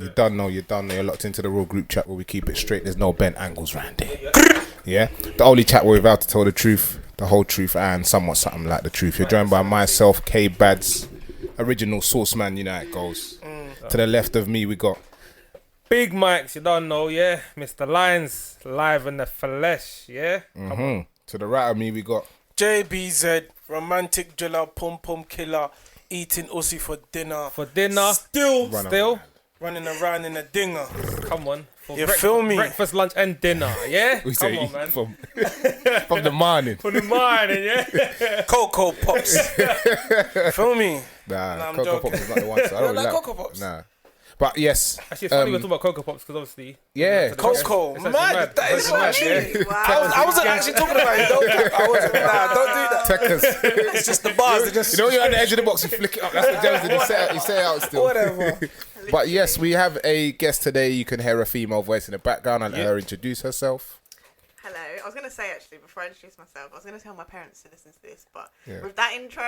You done know. You're locked into the Raw group chat where we keep it straight. There's no bent angles round here. Yeah? The only chat where we're about to tell the truth, the whole truth, and somewhat something like the truth. You're joined by myself, K Bads, original source man, you know how it goes. To the left of me, we got Big Mics, you don't know, yeah? Mr. Lines, live in the flesh, yeah? To the right of me, we got JBZ, romantic driller, pum pum killer, eating Aussie for dinner. Still Running around in a dinger. Come on. You feel me? Breakfast, lunch, and dinner, yeah? we Come say on, man. from the morning. From the morning, yeah? Coco Pops. Feel me? Nah, I'm Coco joking. Pops is not the one. So I don't like like Coco Pops. Nah. But yes. Actually, it's funny we're talking about Coco Pops because obviously... Yeah. Coco, it's mad. That is mad, actually... yeah? I wasn't actually talking about it. I wasn't. Nah, don't do that. Techers. It's just the bars. You know, you're on the edge of the box, you flick it up. That's what James did. He say it out still. Whatever. But yes, we have a guest today. You can hear a female voice in the background. I'll let her introduce herself. Hello. I was going to say, actually, before I introduce myself, I was going to tell my parents to listen to this, but with that intro,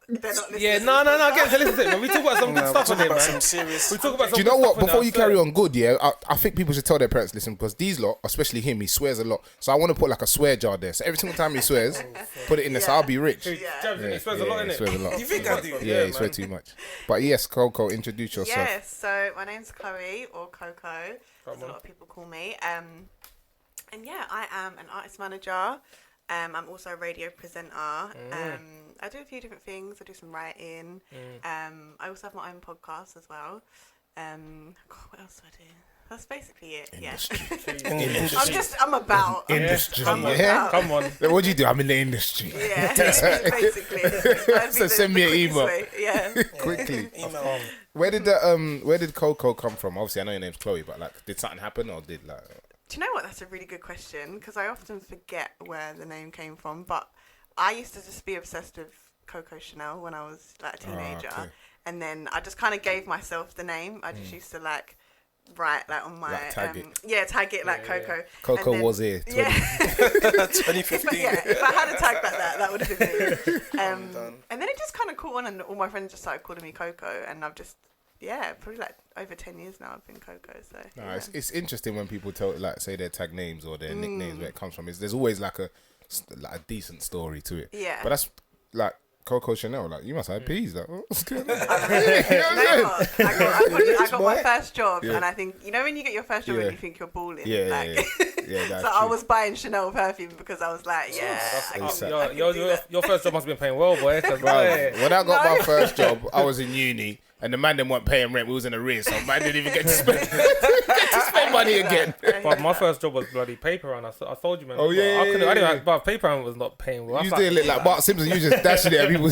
they're not listening. Yeah, no, get to listen to it, man. We talk about some good stuff on here, man. Some serious. We talk about some Do you know good what? stuff on Before there, you carry on, good, yeah, I think people should tell their parents to listen because these lot, especially him, he swears a lot. So I want to put like a swear jar there. So every single time he swears, put it in there. So I'll be rich. He swears a lot, innit? He swears a lot. You think I do? Yeah, he swears too much. But yes, Coco, introduce yourself. Yes, so my name's Chloe, or Coco, as a lot of people call me. And yeah, I am an artist manager. I'm also a radio presenter. I do a few different things. I do some writing. I also have my own podcast as well. God, what else do I do? That's basically it. I'm about. Industry. I'm Yeah. about. Come on. What do you do? I'm in the industry. Yeah, basically. So send me an email. Yeah. Quickly. Email. Where did Coco come from? Obviously, I know your name's Chloe, but like, did something happen or did like? Do you know what? That's a really good question because I often forget where the name came from. But I used to just be obsessed with Coco Chanel when I was like a teenager, and then I just kind of gave myself the name. I just used to like write like on my like, tag it like Coco. Coco and then, was here. 2015. If I had a tag like that would have been me. And then it just kind of caught on, and all my friends just started calling me Coco, and I've just. Yeah, probably like over 10 years now I've been Coco. So it's interesting when people say their tag names or their nicknames where it comes from. There's always like a decent story to it. Yeah. But that's like Coco Chanel. Like you must have peas. Like what's going on? I got my first job, and I think when you get your first job and you think you're balling. Yeah. So I was buying Chanel perfume because I was like, Your first job must have been paying well, boy. When I got my first job, I was in uni. And the man them weren't paying rent. We was in arrears, so man didn't even get to spend money again. But my first job was bloody paper round. I told you, man. Oh yeah, I didn't. But paper round was not paying well. You did look like Bart Simpson. You just dashing it at people.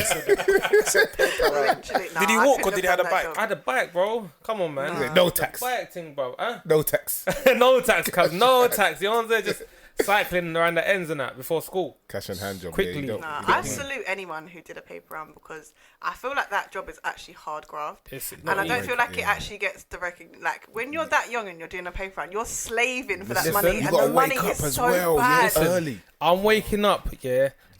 Did he walk or did he have a bike? I had a bike, bro. Come on, man. No tax. Bike thing, bro. Huh? No tax. No tax, cuz. No tax. You know what I'm saying? Just cycling around the ends and that before school. Cash and hand job. Quickly. I salute anyone who did a paper round because I feel like that job is actually hard graft. And I don't feel like it actually gets the recognition. Like when you're that young and you're doing a paper round, you're slaving for that money. You And gotta the money wake up is as so well. bad. Early. I'm waking up,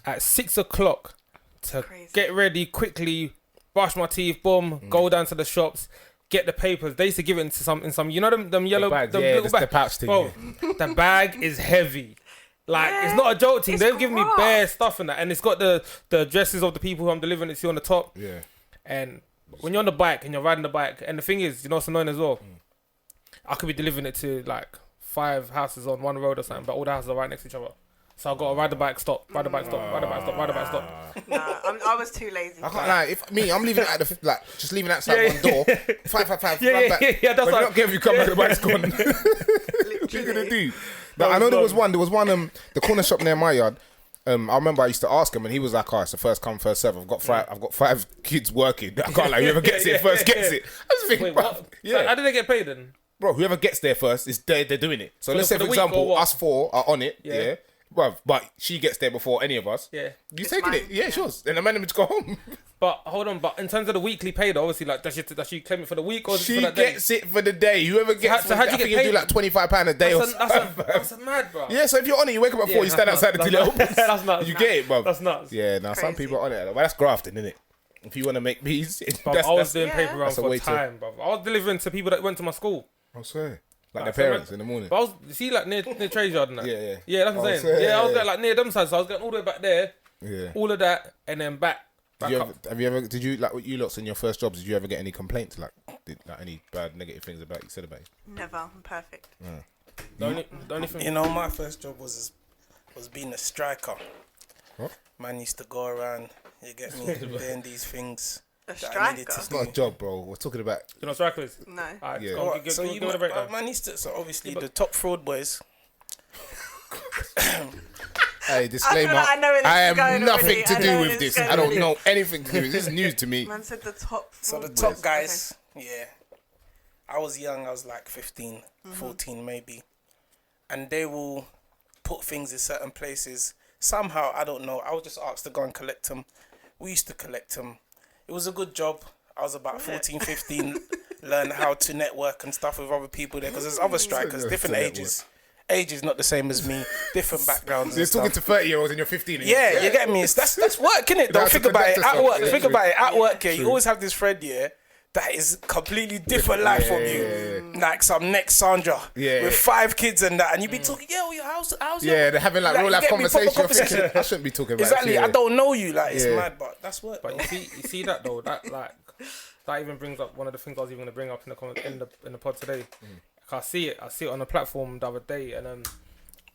at 6 o'clock to get ready quickly, brush my teeth, boom, go down to the shops. Get the papers. They used to give it into some you know them yellow bags, little the pouch thing. Bro, the bag is heavy. Like it's not a joke thing. They've given me bare stuff in that, and it's got the addresses of the people who I'm delivering it to on the top. Yeah. And when you're on the bike and you're riding the bike, and the thing is, you know what's annoying as well? I could be delivering it to like 5 houses on one road or something, but all the houses are right next to each other. So I got to ride the bike, stop, ride the bike, stop, ride the bike, stop, ride the bike, stop. Nah, I was too lazy. I can't lie. I'm leaving it at just leaving outside one door. 555. Yeah, back. that's but like. not give you come back. The bike's gone. What you gonna do? But I know there was one. The corner shop near my yard. I remember I used to ask him, and he was like, "Oh, it's the first come, first serve. I've got 5 kids working. I can't like whoever gets it first gets it." I was thinking, Wait, bro, what? So how did they get paid then? bro, whoever gets there first is they're doing it. So let's say for the week or example, what? us 4 are on it, yeah. Bruv, but she gets there before any of us. Yeah. You taking it? Yeah, sure. Then the man just go home. But hold on, but in terms of the weekly pay, though, obviously, like, does she claim it for the week or She for that day? gets it for the day. Whoever gets so how'd you I think get you do paid? like £25 a day or something. That's mad, bro. Yeah, so if you're on it, you wake up at 4, you stand outside until it opens. That's nuts. You get it, bro. That's nuts. Yeah, now some Crazy. people are on it. But that's grafting, isn't it? If you want to make bees, Bruv, I was doing paper rounds that's a for way to- time, bruv. I was delivering to people that went to my school. I swear. Like Like, their parents in the morning. But I was, you see, like near Trade Yard and that. Yeah. Yeah, that's what I'm Oh, saying. swear. Yeah, I was going like near them sides, so I was going all the way back there, Yeah. all of that, and then back Have you up. did you like what you lots in your first jobs? Did you ever get any complaints like any bad negative things about you said about you? Never. I'm perfect. The only thing. You know, my first job was being a striker. What? Man used to go around, you get me, doing these things. A that I needed striker? to It's not a job, bro. We're talking about. You know, strikers. No. Alright, Yeah. go on, Alright, give so me you the breakdown. man used to, so obviously the top fraud boys. Hey, disclaimer. I know where this I is am going nothing already. to I do know with where this. this is I don't going know anything to do with this. This is news to me. Man said the top. So the four top boys. guys, yeah. I was young, I was like 15, 14 maybe. And they will put things in certain places. Somehow, I don't know, I was just asked to go and collect them. We used to collect them. It was a good job. I was about 14, 15, learn how to network and stuff with other people there. Because there's other strikers, different ages. Age is not the same as me, different backgrounds. You're and talking stuff. to 30-year-olds and you're 15. Yeah, you get me. That's work, innit? Don't That's think a about it. conductor At stuff. work, Yeah, think true. about it. At work, yeah, you always have this friend, yeah, that is completely different life from you. Like some next Sandra with 5 kids and that, and you be talking, yeah, well, how's your... Yeah, they're having like Like, real you life get me, proper conversation. You're conversation. thinking, I shouldn't be talking about Exactly, it. I don't know you. Like, it's Yeah. mad, but that's work. But you see that though, that like that even brings up one of the things I was even gonna bring up in the pod today. Like, I see it on the platform the other day, and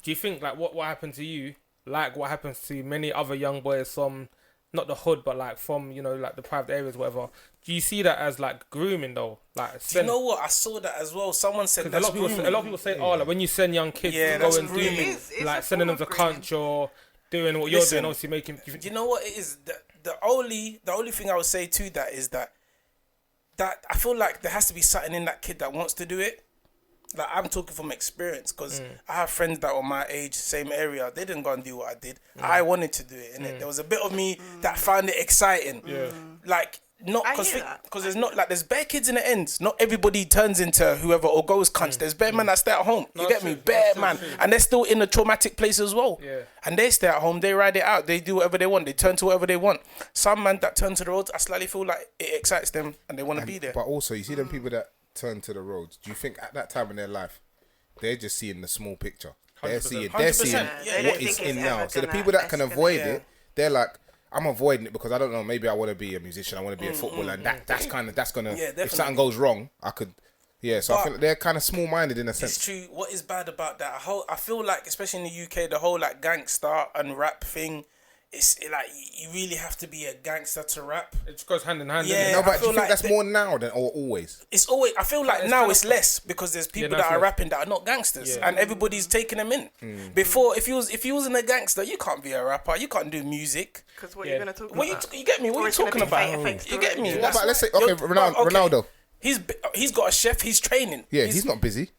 do you think like what happened to you, like what happens to many other young boys from not the hood, but like from, you know, like the private areas, whatever? Do you see that as like grooming though? Like, Do you know what? I saw that as well. Someone said a that's lot of people say, oh, like when you send young kids Yeah, to that's go and grooming. do, It's like a sending them to form of grooming. cunt or doing what Listen, you're doing, obviously making. Do you know what it is? The only thing I would say to that is that I feel like there has to be something in that kid that wants to do it. Like, I'm talking from experience, because I have friends that were my age, same area. They didn't go and do what I did. I wanted to do it, and there was a bit of me that found it exciting. Yeah. Like, not I because hear that. there's not like there's bare kids in the ends. Not everybody turns into whoever or goes cunts. There's bare man that stay at home. You get me? Bare man, and they're still in a traumatic place as well. Yeah. And they stay at home. They ride it out. They do whatever they want. They turn to whatever they want. Some man that turn to the roads, I slightly feel like it excites them and they want to be there. But also, you see them people that turn to the roads. Do you think at that time in their life, they're just seeing the small picture? They're 100%. seeing 100%. Yeah, what they is think in it's now. ever So the gonna- people that can it's avoid gonna- it, they're like, I'm avoiding it because I don't know. Maybe I want to be a musician. I want to be a footballer, and that's gonna. Yeah, If definitely. something goes wrong, I could. Yeah, so I But feel like they're kind of small-minded in a It's sense. true. What is bad about that? I feel like, especially in the UK, the whole like gangster and rap thing, like you really have to be a gangster to rap. It just goes hand in hand. Yeah. Yeah. No, I but do feel you think like that's they- more now than or always? It's always. I feel like It's now kind it's of- less because there's people now that it's are less. rapping that are not gangsters, Yeah. and everybody's taking them in. Before, if you wasn't a gangster, you can't be a rapper. You can't do music. Because what Yeah. you're gonna talk What about? you get me? What Or are you it's gonna talking be fake- about? fake You get story. me? Yeah. What about, let's say, You're- okay, Ronaldo. He's got a chef. He's training. Yeah, he's not busy.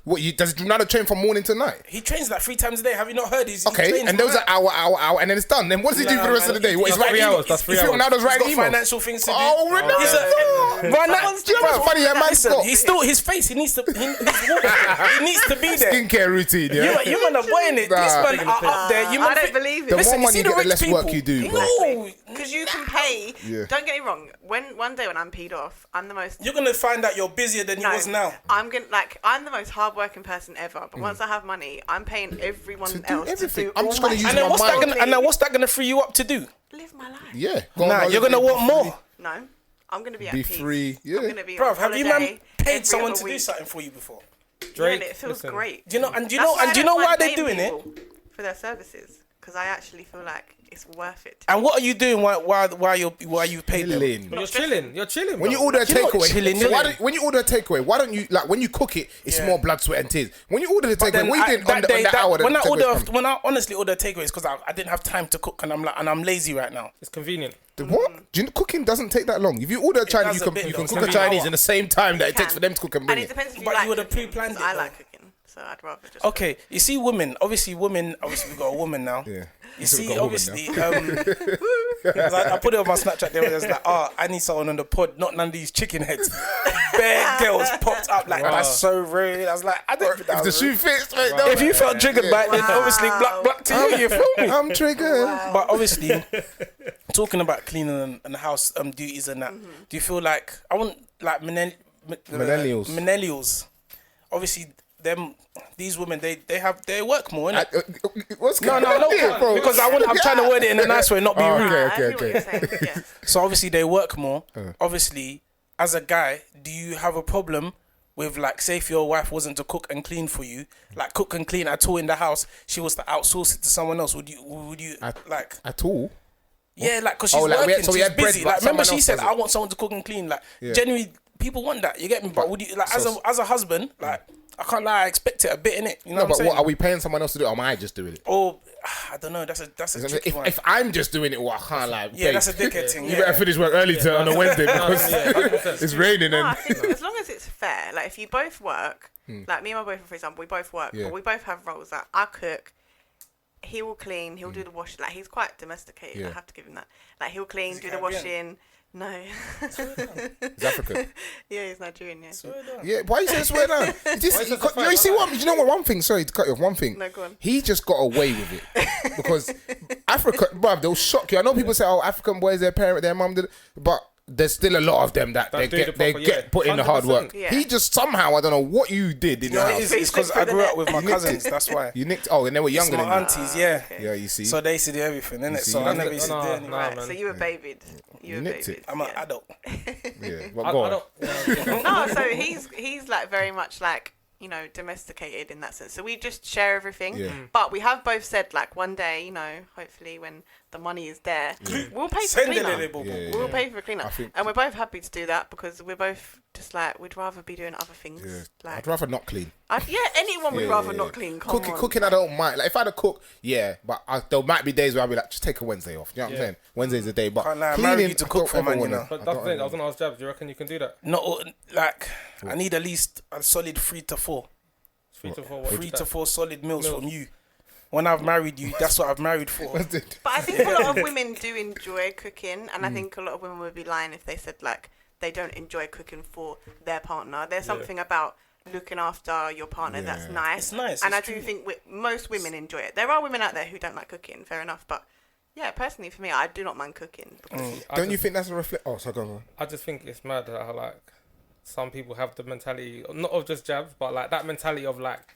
What, does Ronaldo train from morning to night? He trains like 3 times a day. Have you not heard? He Okay, trains and those mad. are hour, and then it's done. Then what does he do for the rest of the day? What, he's That's writing 3 emails? hours. That's 3 You feel hours. Ronaldo's He's writing got emails? financial things to do. Oh, Ronaldo! He's a Ronaldo. Do you know how much money that man's Listen, got? he's still his face. He needs to. He needs to be there. Skincare routine, yeah? You man are boying it. This Nah. man are up there. You man I don't thi- believe it. The Listen, more you money see you the get, the rich less people. work you do, bro. No, Because you can pay. Yeah. Don't get me wrong. One day when I'm peed off, I'm the most. you're gonna find out you're busier than you was now. I'm the most hardworking person ever. But once I have money, I'm paying everyone To do else everything. to do. I'm all just gonna my use And my then what's that mind. gonna? And then what's that gonna free you up to do? live my life. Yeah. Go on Nah, holiday, you're gonna want more. No, I'm gonna be at Be peace. free, yeah. I'm gonna be Bro, on have you holiday man paid every someone other to do week. something for you before? Drake, Yeah, and it feels listen. great. Do you know? And do you That's know? why And I do you don't know why mind they're paying doing it? people for their services? Because I actually feel like it's worth it. And what are you doing? Why you paid them? Chilling. You're chilling. You're chilling. When you bro. order a You're not takeaway, chilling, so innit? when you order a takeaway, why don't you like when you cook it? It's Yeah. more blood, sweat, and tears. When you order the takeaway, Then what you I- doing on that hour? when that the takeaway's come? when I honestly order takeaways because I didn't have time to cook and I'm lazy right now. It's convenient. The what? Do you know, cooking doesn't take that long. If you order a Chinese, does you a bit, can though. cook a It's Chinese an in the same time that You it takes can. for them to cook and And bring it it. depends if you But like you would have cooking, pre-planned 'cause it, I though. like cooking, so I'd rather just. Okay, you see, obviously we've got a woman now. Yeah. You So see, we've got a woman obviously, I put it on my Snapchat there. It was like, I need someone on the pod, not none of these chicken heads. Bare girls popped up like, that's so rude. I was like, I don't think that If the was shoe rude. fits, mate, no. If you felt triggered by it, then obviously block to you. You feel me? I'm triggered. But obviously, talking about cleaning and house duties and that, do you feel like I want like millennials? Obviously, these women they work more, innit? What's No, bro? because I'm trying to word it in a nice way, not be rude. Okay. So obviously they work more. Obviously, as a guy, do you have a problem with like, say if your wife wasn't to cook and clean for you, like cook and clean at all in the house, she was to outsource it to someone else? Would you like at all? Yeah, like because she's working, she's busy. Like remember she said, I want someone to cook and clean. Like genuinely, people want that. You get me? But would you like as a husband, like I can't lie, I expect it a bit, innit? You know what I'm saying? What are we paying someone else to do it, or am I just doing it? Or I don't know. That's a tricky one. If I'm just doing it, I can't like. Yeah, that's a dickhead thing. You better finish work early on a Wednesday because it's raining. No, And I think as long as it's fair, like if you both work, like me and my boyfriend, for example, we both work, but we both have roles. That I cook, he will clean, he'll do the washing. Like he's quite domesticated. I have to give him that. Like he'll clean, do the washing. No. He's African. Yeah, he's Nigerian. Yeah. Yeah, why you saying swear down? You see what? You know what? One thing. Sorry to cut you off. One thing. No, go on. He just got away with it because Africa, bruv, they'll shock you. I know people say, "Oh, African boys, their parent, their mum did," but there's still a lot of them that they get put in the hard work. Yeah. He just somehow, I don't know what you did in the house. It's because I grew up with my cousins. That's why. You nicked. Oh, and they were younger My than you. aunties, yeah. Yeah, you see. So they used to do everything, innit? see. So I never used to do anything. Right, so you were babied. You were nicked babied. it. I'm an adult. Yeah, well, go on. No, so he's like very much like, you know, domesticated in that sense. So we just share everything. Yeah. But we have both said like one day, you know, hopefully when the money is there, we'll pay for Send cleaner. it, We'll pay for a cleaner. think- And we're both happy to do that because we're both just like, we'd rather be doing other things. Yeah. Like, I'd rather not clean. anyone would rather not clean. Come on. Cooking, I don't mind. Like if I had to cook, but there might be days where I'll be like, just take a Wednesday off. You know what I'm saying? Wednesday's a day, but Can't lie, I'm cleaning, married to I cook don't for, ever man, you wanna- know. But that's the thing. I was gonna ask Jabs. Do you reckon you can do that? No, like I need at least a solid 3 to 4. 3 to 4. 3 to 4 solid meals from you. When I've married you, that's what I've married for. But I think a lot of women do enjoy cooking, and I think a lot of women would be lying if they said like they don't enjoy cooking for their partner. There's something about looking after your partner that's nice. It's nice, and it's I do true. think most women enjoy it. There are women out there who don't like cooking, fair enough, but yeah, personally for me, I do not mind cooking. Because Don't you think that's a reflect? Oh, so go on. I just think it's mad how like some people have the mentality, not of just Jabs, but like that mentality of like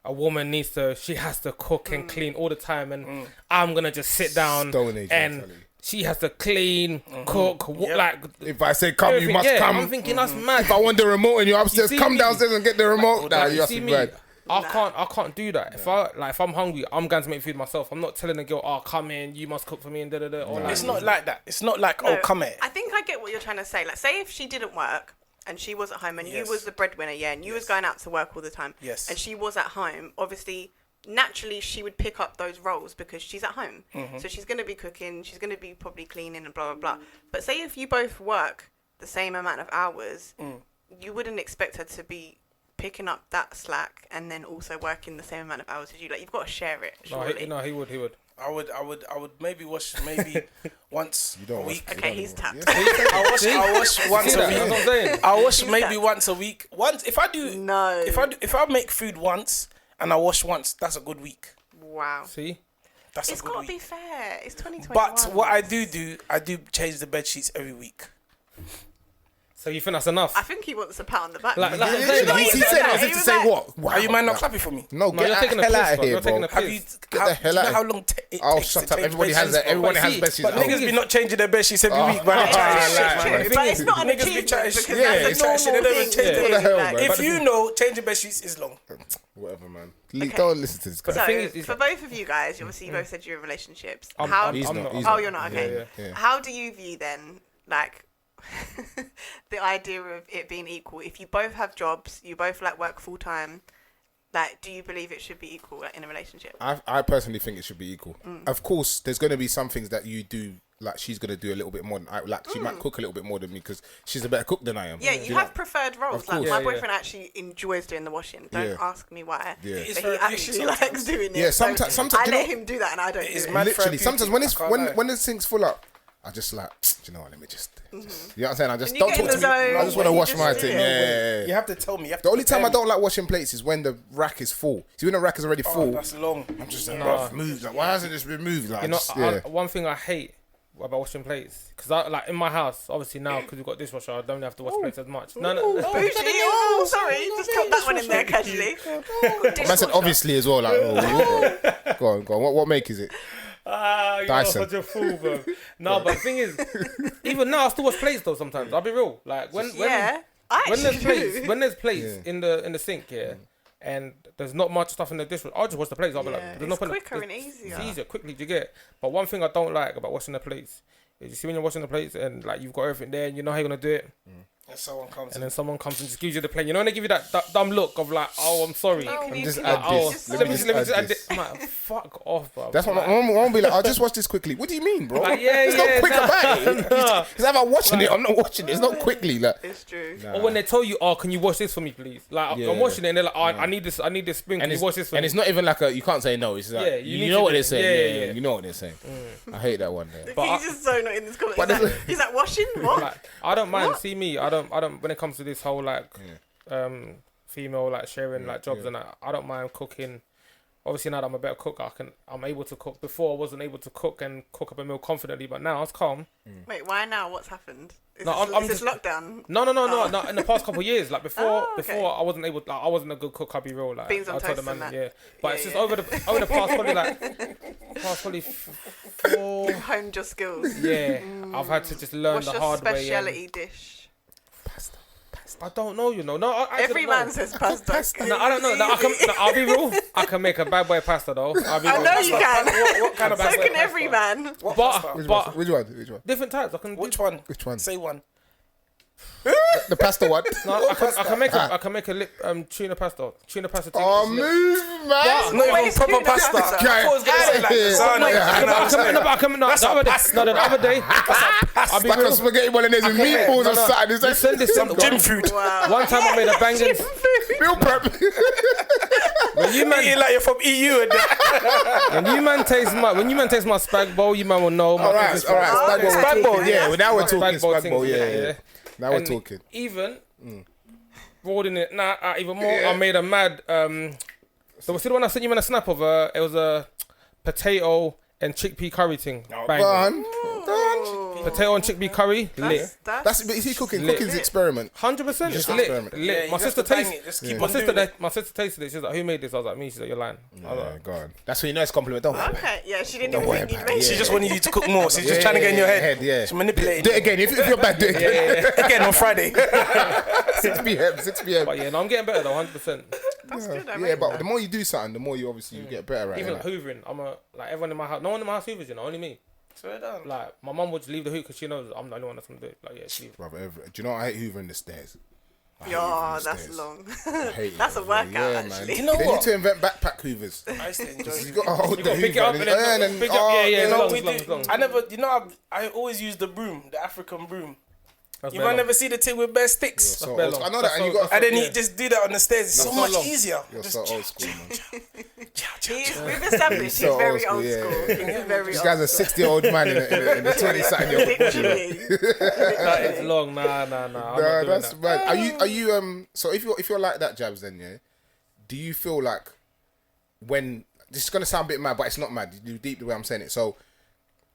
a woman she has to cook and clean all the time, and I'm gonna just sit down Stone Age and mentality. she has to clean, cook, like. If I say come, you everything. must Yeah, come. I'm thinking that's mad. If I want the remote and you're upstairs, You see come me? downstairs and get the remote. Nah, Like, you you have see to me? bad. I can't do that. If I'm hungry, I'm going to make food myself. I'm not telling the girl, come in, you must cook for me and da da da. Or like, It's not like that. It's not like, No, come here. I think I get what you're trying to say. Like, say if she didn't work and she was at home and you was the breadwinner, and you was going out to work all the time, and she was at home, obviously, naturally, she would pick up those roles because she's at home. So she's going to be cooking, she's going to be probably cleaning and blah, blah, blah. But say if you both work the same amount of hours, you wouldn't expect her to be picking up that slack and then also working the same amount of hours as you. Like, you've got to share it, surely. No, he would. I would maybe wash once a week. Okay, he's tapped. I wash once a That's what I'm week. saying. I wash maybe once a week. Once if I make food once and I wash once, that's a good week. Wow. See? That's It's a good got to week. be fair. It's 2021. But what I do change the bed sheets every week. So you think that's enough? I think he wants a pat on the back. Like, He saying, said, he as was if to like- say what? Wow. Are you man not clapping for me? No, No, get you're taking the a hell piss, out of bro. here, You're taking bro. a Have piss. you? Get the hell do you know out. how long it Oh, takes shut to up. change Everybody bed has sheets, that. bro? Everyone But has see, best sheets But at niggas home. be not changing their bed sheets every week, man. Oh, Chatting like, shit, But it's not an Niggas be achievement chatting because shit. Yeah, that's it's a like- normal they don't thing change to it. do. What the hell, Like, man? If you know changing bed sheets is long. Whatever, man. Don't listen to this guy. the thing So, is for both of you guys, obviously you both said you're in relationships. I'm He's not. not. Oh, you're not, okay. Yeah. How do you view then, like, the idea of it being equal? If you both have jobs, you both like work full time, like, do you believe it should be equal, like, in a relationship? I personally think it should be equal. Of course, there's going to be some things that you do. Like she's gonna do a little bit more than I. Like she might cook a little bit more than me because she's a better cook than I am. Yeah, Do you know? have preferred roles. Of Like course. my Yeah, boyfriend actually enjoys doing the washing. Don't Yeah. ask me why. Yeah. It's But he therapeutic actually sometimes. likes doing it. Yeah, So sometimes I you let know- him do that, and I don't. It's do it. mad Literally, therapeutic, sometimes when I can't lie. when the sink's full up, I just like, do you know what? Let me just you know what I'm saying? I just When you don't get talk in to the me. zone, I just want to you wash just my do thing. it. Yeah. You have to tell me. You have The to only time I prepare don't like washing plates is when the rack is full. See, when the rack is already me. full, Oh, that's long. I'm just like, bruv, move. Like, why hasn't this been moved? Like, You know, just, one thing I hate about washing plates, because I like in my house, obviously now because we've got dishwasher, I don't have to wash plates as much. No. Bougie. Oh, sorry. Just cut that one in there casually. I said obviously as well. Like, go on. What make is it? You're Dyson. such a fool, bro. No, but the thing is, even now I still wash plates though. Sometimes I'll be real. Like when there's plates in the sink, and there's not much stuff in the dishwasher, I'll just wash the plates. I'll be like, there's no point. Quicker and easier. It's easier, quickly to get. But one thing I don't like about washing the plates is you see when you're washing the plates and like you've got everything there and you know how you're gonna do it. And someone comes And then someone comes and just gives you the plate. You know when they give you that dumb look of like, oh, I'm sorry. No, Let me you just can add just- this. Let me just add this. this. I'm like, fuck off, bro. That's what my mom won't be like. I'll just watch this quickly. What do you mean, bro? Like, It's not quick about it. nah. It's either watching it. I'm not watching it. It's not quickly. Like, It's true. Or when they tell you, oh, can you wash this for me, please? Like, Yeah. I'm washing it and they're like, oh, I need this spoon. Can you it's, wash this for and me? it's not even like you can't say no. It's like, Yeah, you you need know to what do they're it. saying. Yeah. You know what they're saying. I hate that one there. But He's just so not in this But comment. He's like washing? What? like, I don't mind. What? See me, I don't. When it comes to this whole like, female like sharing like jobs and that, I don't mind cooking. Obviously now that I'm a better cook, I'm able to cook. Before I wasn't able to cook and cook up a meal confidently, but now it's calm. Wait, why now? What's happened? Is No, this, I'm is this just- lockdown? No. In the past couple of years, like before, okay. before I wasn't able. Like, I wasn't a good cook. I'll be real. Like Beans on I told toast and that. yeah. But Yeah, it's just yeah. over the past probably like 4. You've honed your skills. Yeah, I've had to just learn What's the your hard way. speciality dish? I don't know, you know. No, I Every man says pasta. No, I don't know. No, I'll be real. I can make a bad boy pasta though. I'll be I real. know you can. What kind of So pasta? can every man. What But- pasta? Which one? Different types. I can. Which one? Which one? Say one. The pasta one. No, I can make a tuna pasta. Tuna pasta. Oh, thing. move, man. Not Wait, even proper tuna pasta. pasta. I thought I was gonna say like lasagna. You know what I'm saying? The other day. I'll be Like a real. spaghetti bolognese with meatballs No, or no. something. It's like Listen, Gym food. Wow. One time I made a banging. meal prep. When you Eating man, like you're from EU and that. when you man taste my spag bowl, you man will know. All right. Spag bowl. Yeah, well, now we're talking spag bowl. things, Yeah. Now we're And talking. Even broadening it even more. I made a mad. So see the one I sent you in a snap of? It was a potato and chickpea curry thing. Bang. Done. Potato and chickpea curry. Lit. That's is he cooking? Lit. Cooking's experiment. 100%. Just Lit. experiment. Yeah, Lit. you My just sister have to bang tasted it. Just keep My on doing it. my sister tasted it. She was like, "Who made this?" I was like, "Me." She's like, "You're lying." I was Yeah, like, go on. That's when you know it's compliment. Don't worry. Okay, yeah, she didn't Don't even worry think you'd about it. make She it. just wanted you to cook more. She's just trying to get in your head. Yeah. She's manipulating. Do it again. If you're bad, do it again. Again on Friday. 6 p.m. but yeah, no, I'm getting better though, 100%. That's good. I Yeah, rate but that. the more you do something, the more you obviously you get better at it. Even like hoovering, like everyone in my house. No one in my house hoovers, you know, only me. Swear down. Like my mum would just leave the hoop because she knows I'm the only one that's gonna do it. Like yeah, she leave. Brother, do you know what I hate hoovering the stairs? I hate Yeah, hoovering the that's stairs. long. I hate it, That's a brother. workout, Yeah, man. actually. You know They what? need to invent backpack hoovers. I used to enjoy You it. got to hold the gotta pick it hoover up and then pick up. Yeah, You it's know, long, we it's long, do. it's long. I never, you know, I always use the broom, the African broom. That's You better. might never see the thing with bare sticks. So better. old- I know that, and you got. And then Yeah. you just do that on the stairs. It's so so much long. easier. You're Just so old school, man. We've established he's so very old school, old yeah. school. He's very This old guy's a school. 60-year-old man in a 20-something-year-old body. Literally. That is long. Nah. I'm not Nah, doing that's that. bad. Are you so if you're like that, Jabs, then yeah, do you feel like when this is gonna sound a bit mad, but it's not mad. You deep the way I'm saying it. So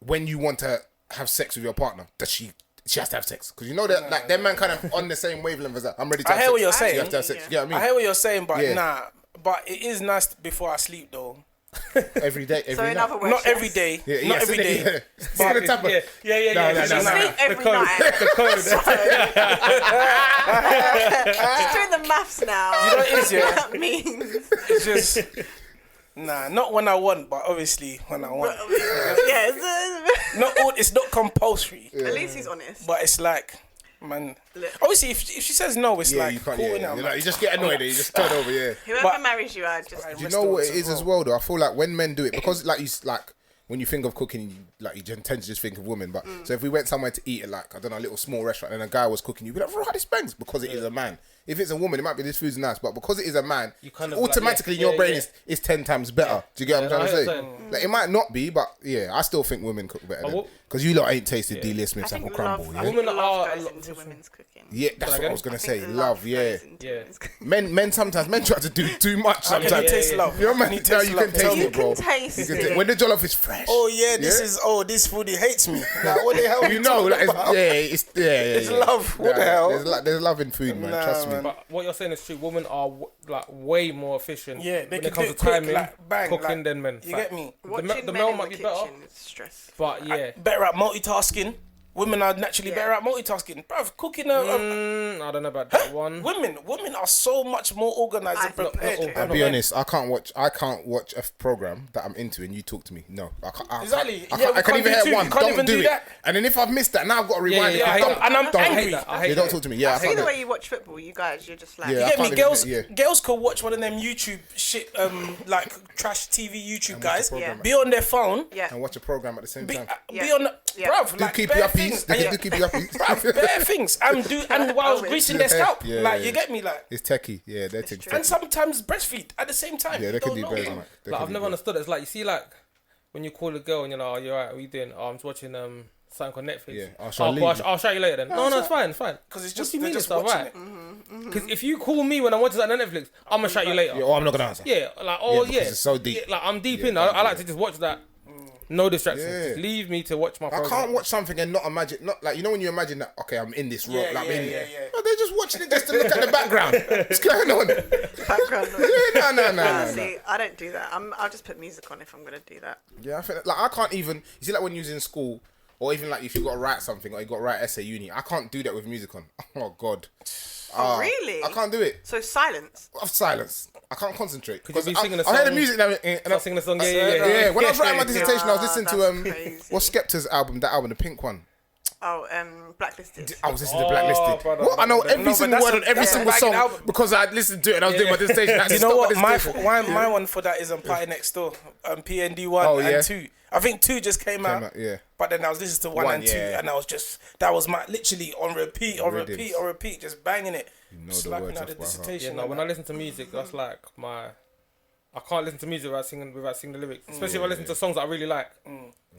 when you want to have sex with your partner, does she has to have sex? Because you know that like them man kind of on the same wavelength as that. I'm ready to I have hear sex. what you're So saying. you have to have sex. Yeah. You know what I I mean? hear what you're saying, but Yeah. nah. But it is nice before I sleep though. Every day, So every in night. other words, Not every day. Yeah, Not yes, every day. Yeah. It's gonna tap her. Yeah. No, yeah. no, You no, sleep every night. The code. She's doing the maths now. You know what it is, yeah? That means. It's just nah, not when I want, but obviously when I want. Yes. Not all. It's not compulsory, At least he's honest. but it's like, man. Look. Obviously, if she says no, it's Yeah, like you can't. cool. Yeah, innit? I'm you like, just get annoyed. You just turn over. Yeah. Whoever But- marries you, I just. Do you know what it is as well, though? I feel like when men do it, because like when you think of cooking, you tend to just think of women. But so if we went somewhere to eat at like I don't know a little small restaurant and a guy was cooking, you'd be like, "Right, this bangs," because it is a man. If it's a woman, it might be this food's nice, but because it is a man, You kind of automatically like, in your yeah, brain yeah. is 10 times better. Do you get what I'm trying to I say? understand. Like it might not be, but yeah, I still think women cook better. But Because you lot ain't tasted Yeah. Delia Smith's apple crumble, yeah? Women love are goes a lot- into women's cooking. Yeah, that's what I was gonna say. Love, yeah. goes into Yeah. women's cooking. Men sometimes try to do too much. Can Sometimes you taste love? you know, man. Can you No, taste you love? can taste Tell it, me. bro. You can taste You can it. when the jollof is fresh. Oh yeah, this foodie hates me. Like, what the hell? are You know, talking like, about? it's love. What the hell? There's love in food, man. Nah, Trust me. man. But what you're saying is true. Women are like way more efficient. Yeah, they when can it comes do to it quick, timing, like, bang, cooking like, than men. You get me? Watching the men male in might the be better. kitchen is stressful. But yeah, Better at multitasking. Women are naturally better at multitasking. Bruv, cooking I don't know about that one. women are so much more organised and prepared. I'll be honest. I can't watch a program that I'm into and you talk to me. No, I can't. Exactly. I Yeah, we can't can't even do hear two. one. You can't Don't even do do it. that. And then if I've missed that, now I've got to rewind it. I hate Don't- that. And I'm I hate angry. that. I hate Yeah, that. don't talk to me. Yeah, I See can't the do way it. you watch football, you guys, you're just like... Yeah. You I get me? can't even- Girls, yeah. girls could watch one of them YouTube shit, like trash TV YouTube guys. program. Yeah. Be on their phone. Yeah. And watch a program at the same Be, time. be Yeah. on, the, Yeah. bruv. Do Like, keep bare you up, things. They And do keep you up. bruv, bare things. And while greasing their scalp, Yeah, like yeah. you get me, like. It's techie. Yeah, they're techie. And sometimes breastfeed at the same time. Yeah, they You can don't do know. better, man. They Like can I've do never better. understood it. It's like you see, like when you call a girl and you're like, "Oh, you're right. What are you doing? Oh, I'm just watching something on Netflix." Yeah. Oh, Shall I cool, leave? I'll show you later then. No, it's fine. It's fine. Because it's What just, do you they're mean just it's watching alright? it. Because if you call me when I'm watching something on Netflix, I'm gonna shout you later. Yeah, oh, I'm not gonna answer. Yeah, like Yeah, oh because yeah, it's so deep. Yeah, like I'm deep Yeah, in. I like to just watch that. No distractions. Yeah. Just leave me to watch my I program. can't watch something and not imagine, not like, you know when you imagine that, okay, I'm in this role, Yeah, like I'm yeah, in yeah, there. yeah. No, they're just watching it just to look at the background. What's going on? Background noise. Yeah, no. See, I don't do that. I'll just put music on if I'm going to do that. Yeah, I feel like I can't even, you see like when you was in school, or even like if you got to write something, or you got to write essay uni, I can't do that with music on. Oh God. Oh, really? I can't do it. So silence. Of silence. I can't concentrate. Could you be singing a I heard the song? music now, and Start singing a song. Yeah, yeah. When I was writing my dissertation, I was listening that's to crazy. what's Skepta's album, that album, the pink one. Oh, Blacklisted. I was listening to Blacklisted. brother, What? I know brother. every No, but single that's word a- on every that's a single banging song album. because I listened to it and I was doing my dissertation. I had to You know stop what? my dissertation. My one for that is Party Next Door, PND 1 Oh, yeah. and 2. I think 2 just came out. Yeah. But then I was listening to 1 One, and 2, yeah. and that was my literally on repeat, Rhythms. just banging it. know the Slapping words out off the by heart. Yeah, dissertation. no. and When that. I listen to music, that's like I can't listen to music without singing the lyrics. Especially if I listen to songs that I really like.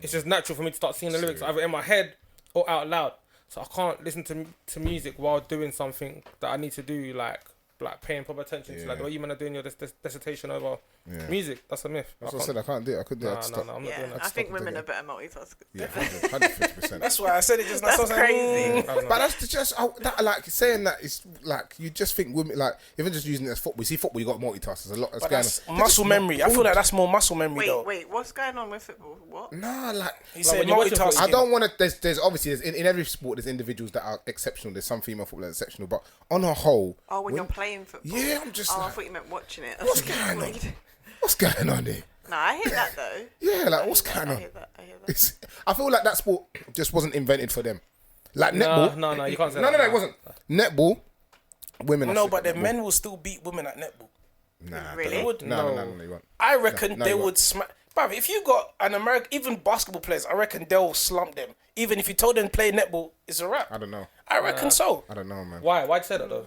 It's just natural for me to start singing the lyrics either in my head or out loud. So I can't listen to music while doing something that I need to do, like paying proper attention to, like the way you men are doing your dissertation over music. That's a myth. That's what I said. I can't do it. I couldn't do it. I had to No, stop. I'm not doing Yeah, that. I think women are better multitaskers. Yeah, 150%. That's why I said it just now. That's So I was like, crazy. But that's just that, like saying that is like you just think women, like even just using it as football. You see football, you got multitask. There's a lot that's But going that's on. muscle memory. I feel like that's more muscle memory though. Wait, what's going on with football? What? Nah, like He said when you're watching multitasking. I don't want to. There's obviously in every sport there's individuals that are exceptional. There's some female footballers exceptional, but on a whole, Oh, when you're playing football. yeah, I'm just Oh, I like, thought you meant watching it. what's going on? What's going on here? No, I hear that though. Yeah, like I what's hear going that, on? I hear that. I feel like that sport just wasn't invented for them. Like netball. No, you can't say No, that. it wasn't. Netball. Women. are No, sick but at the netball. men will still beat women at netball. Nah, Really? they won't. No, you won't. I reckon No, they you would won't. smack. But if you got an American, even basketball players, I reckon they'll slump them. Even if you told them to play netball, it's a wrap. I don't know. I reckon so. I don't know, man. Why? Why'd you say that though?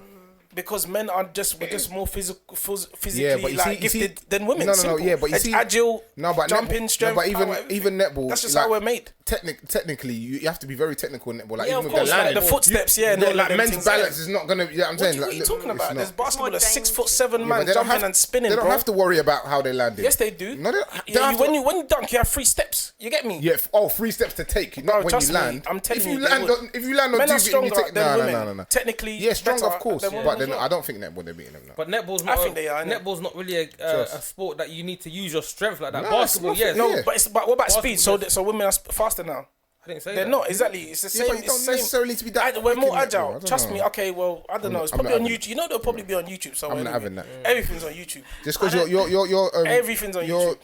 Because men are just more physically Yeah, but you like see- you see- gifted than women. No, Simple. yeah, but you It's see- agile, No, but jumping, netball, strength, no, but power, everything. even netball. That's just like, how we're made. Technically, you have to be very technical in netball. Like Yeah, even of with course, the like landing, the footsteps, yeah, and all like them men's things, balance yeah. is not gonna. Yeah, I'm saying. What Like, are you talking about? it's There's not. basketball, It's a more 6'7" Yeah, man but they don't jumping have- and spinning, They don't bro. have to worry about how they landed. Yes, they do. No, they don't Yeah, have to- when you dunk, you have 3 steps. You get me? Yeah. 3 steps to take. Not Bro, when trust you me, land. I'm telling if you, you they land would. on, if you land on Men are TV and stronger you take, than women. no. Technically, Yeah, strong, better of course. than women But as then well. I don't think netball they're beating them now. But netball's not. I think they are, innit? Netball's not really a Trust. sport that you need to use your strength like that. No, Basketball, it's yes. nothing, No, yeah. but what about speed? So Basketball, so women are faster now. I didn't say They're that. not exactly. It's the Yeah, same. but you It's don't the same. necessarily need to be that We're quick more in netball. I agile. don't Trust know. me. Okay, well, I don't know. It's I'm probably not on having YouTube. You know, they'll probably be on YouTube. So I'm not having that. Everything's on YouTube. Just because you're Everything's on your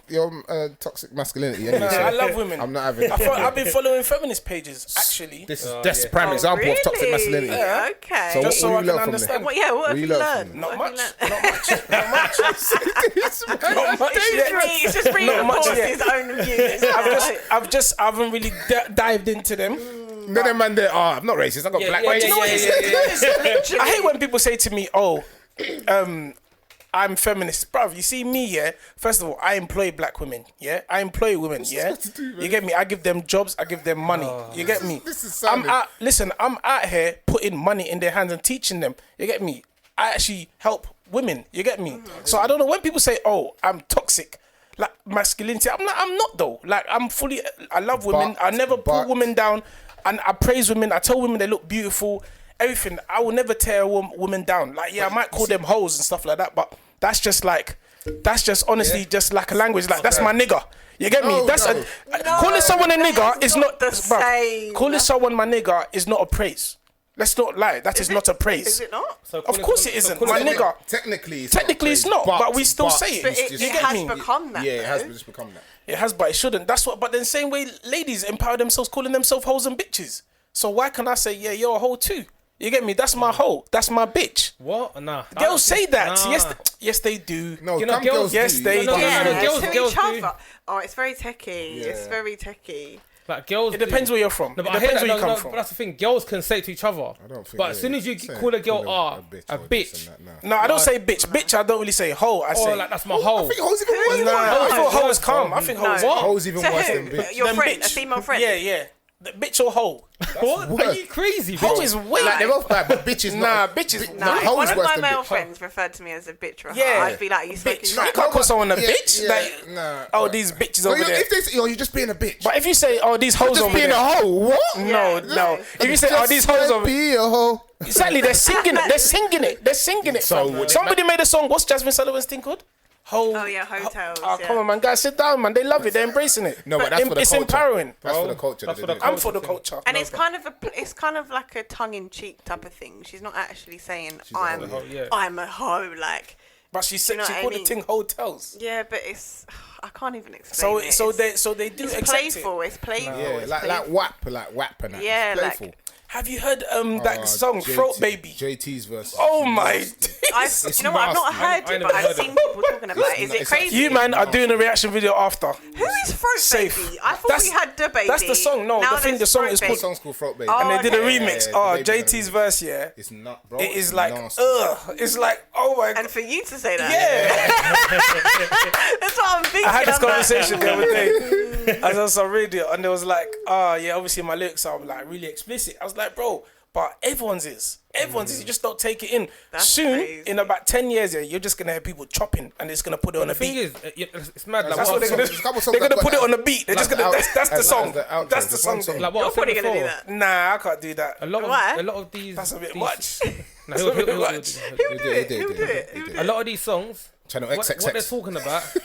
toxic masculinity. Anyway, Nah, so I love women. I'm not having. I've been following feminist pages actually. This is Oh, that's yeah. prime Oh, example really? of toxic masculinity. Yeah. Okay. So Just what so I you can learn from understand. What have you you learn learned? from Not What much. have you Not learned? much. Not much. Not much yet. He's just reading Not much across yet. his own views. I haven't really dived into them. No, them man, there. I'm not racist. I got black. yeah, wages. You know what it is? I hate when people say to me, "Oh, I'm feminist, bruv. You see me, yeah. First of all, I employ black women, yeah. I employ women, yeah. You get me? I give them jobs. I give them money. You get me? I'm out here putting money in their hands and teaching them. You get me? I actually help women. You get me? So I don't know when people say, "Oh, I'm toxic." Like masculinity, I'm not though. Like I love women. I never pull women down, and I praise women. I tell women they look beautiful. Everything. I will never tear a woman down. Like I might call them hoes and stuff like that, but that's just honestly just like a language. Like that's my nigga. You get me? Calling someone a nigga is not the same. Calling someone my nigga is not a praise. Let's not lie. That is not a praise. Is it not? Of course it isn't. My nigga. Technically it's not. But we still say it. But it has become that. Yeah, it has just become that. It has, but it shouldn't. That's what. But then, same way, ladies empower themselves, calling themselves hoes and bitches. So why can I say, yeah, you're a hoe too? You get me? That's my hoe. That's my bitch. What? Nah. Girls say that. Nah. Yes, they do. No, you know, girls. Yes, they do. Girls do. Oh, it's very techie. Yeah. It's very techie. Like girls, it depends where you're from. No, but it depends where you come from. But that's the thing. Girls can say it to each other. I don't think. But as soon as you call a girl a bitch. No, I don't say bitch. Bitch, I don't really say hoe. I say like that's my hoe. I think hoe's even worse. I thought hoe is calm. I think hoe's even worse than bitch. Your friend, a female friend. Yeah. The bitch or hoe? What? Are you crazy? Hoe is way. Like they're both bad, but bitch is not. Bitch is not. One of my male friends referred to me as a bitch or a hoe. I'd be like, you bitch. You can't call someone a bitch. Like, nah. These bitches over there. If they say, you're just being a bitch. But if you say, these hoes over there. Just being a hoe. What? No. If you say, these hoes over there. Be a hoe. Exactly. They're singing it. So somebody made a song. What's Jasmine Sullivan's thing called? Hotels. Come on, man. Guys, sit down, man. They love it. They're embracing it. No, but that's for the culture. It's empowering. That's for the culture. I'm for the culture. And it's kind of like a tongue-in-cheek type of thing. She's not actually saying I'm a hoe, like. But she said she called the thing hotels. Yeah, but I can't even explain it. So they do accept playful. It's playful. Yeah, like WAP and that. Yeah, it's playful. Have you heard that song, Throat Baby? JT's verse. Oh my! You know what? I've not heard it, but I've seen people talking about it. Is it crazy? You man are doing a reaction video after. Who is Throat Baby? I thought we had the baby. That's the song. No, the song is called. The song's called Throat Baby. And they did a remix. JT's verse, yeah. It's not, bro. It is like, it's like, oh my god. And for you to say that, yeah. That's what I'm thinking. I had this conversation the other day. I was on some radio, and they was like, obviously my lyrics are like really explicit. I was like, bro. But everyone's is. You just don't take it in. That's soon, crazy. In about 10 years, you're just going to have people chopping and it's going to put it on a beat. The thing is, it's mad. That's what they're going to do. They're going to put it on a beat. They're just going to, that's the song. That's the song. Like what You're probably going to do that. Nah, I can't do that. A lot of these. That's a bit much. That's a bit much. Who do it? A lot of these songs, Channel XXX. what they're talking about,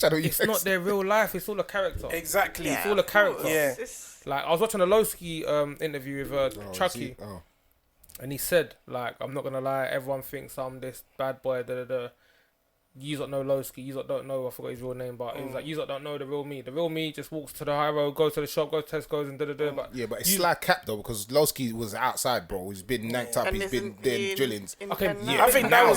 it's not their real life. It's all a character. Exactly. It's all a character. Yeah. Like I was watching a Lowski interview with Chucky. And he said, like, I'm not gonna lie, everyone thinks I'm this bad boy, You don't know Lowski, you don't know, I forgot his real name, but he was like, you don't know the real me. The real me just walks to the high road, goes to the shop, goes to Tesco's and But yeah, but it's slight cap though, because Lowski was outside, bro. He's been nanked up, he's been doing drillings. Okay, yeah, I think that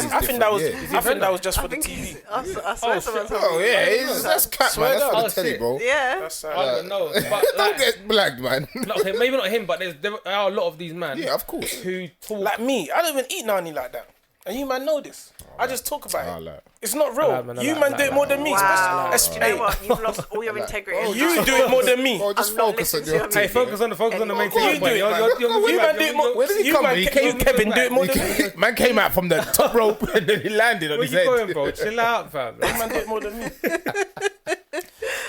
was just for the TV. I swear someone's that's cap, man. That's for the telly, bro. Yeah. I don't know. Don't get blagged, man. Okay, maybe not him, but there are a lot of these men. Yeah, of course. Who talk like me. I don't even eat nani like that. And you man know this. I just talk about it. It's not real. You man do it more than me. Wow. You know what? You've lost all your integrity. You do it more than me. Just focus on your Hey, focus on the main thing. You do it. You man do it more. Where did he come from? Kevin do it more than me. Man came out from the top rope and then he landed on his head. Where you going, bro? Chill out, fam. You man do it more than me.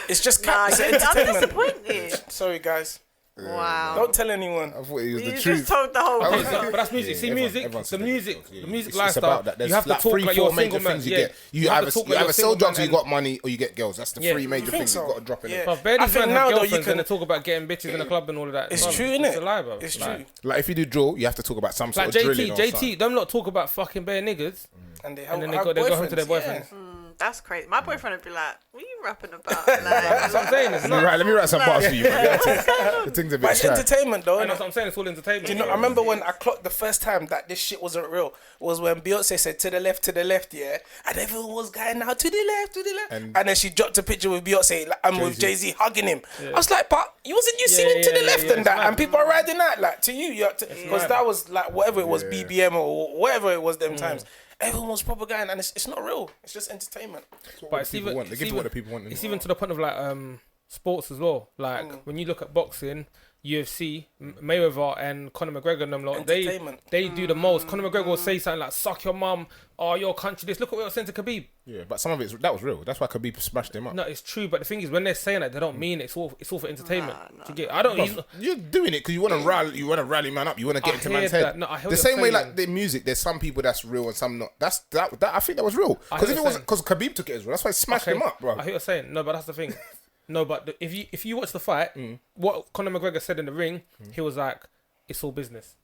It's just I'm disappointed. Sorry, guys. Wow. Don't tell anyone. I thought it was the You truth. just told the whole But that's music. See, the music lifestyle. That. You have to talk like you're a single man. You get. You either sell drugs or you got money or you get girls. That's the three major things you've got to drop in it. But barely fans have girlfriends and they talk about getting bitches in the club and all of that. It's true, innit? It's a lie, bro. It's true. Like if you do drill, you have to talk about some sort like of drilling. JT, them lot talk about fucking bare niggas, and then they go home to their boyfriends. That's crazy. My boyfriend would be like, "What are you rapping about?" That's what I'm saying. It's not. Let me write some bars for you. The thing's a bit. But it's entertainment, though. That's what I'm saying. It's all entertainment. Do you know? I remember when I clocked the first time that this shit wasn't real was when Beyonce said to the left, yeah, and everyone was going now to the left, and then she dropped a picture with Beyonce and with Jay-Z hugging him. I was like, but wasn't you singing to the left and that, and people are riding that like to you, because that was like whatever it was, BBM or whatever it was them times. Everyone was propaganda, and it's not real. It's just entertainment. But it's even, want. They give you what the people want. It's even to the point of like sports as well. Like when you look at boxing, UFC, Mayweather and Conor McGregor and them lot, they do the most. Conor McGregor will say something like "suck your mum," or "your country this." Look what we were saying to Khabib. Yeah, but some of that was real. That's why Khabib smashed him up. No, it's true. But the thing is, when they're saying that, they don't mean it. It's all for entertainment. Nah. Do you get? I don't. Bro, you're doing it because you want to rally. You want to rally man up. You want to get into man's head. No, I hear the what same you're way, saying. like the music. There's some people that's real and some not. That I think that was real. Because if it wasn't, because Khabib took it as real. That's why he smashed him up, bro. I hear what you're saying. No, but that's the thing. No, but if you watch the fight, what Conor McGregor said in the ring, he was like, "It's all business."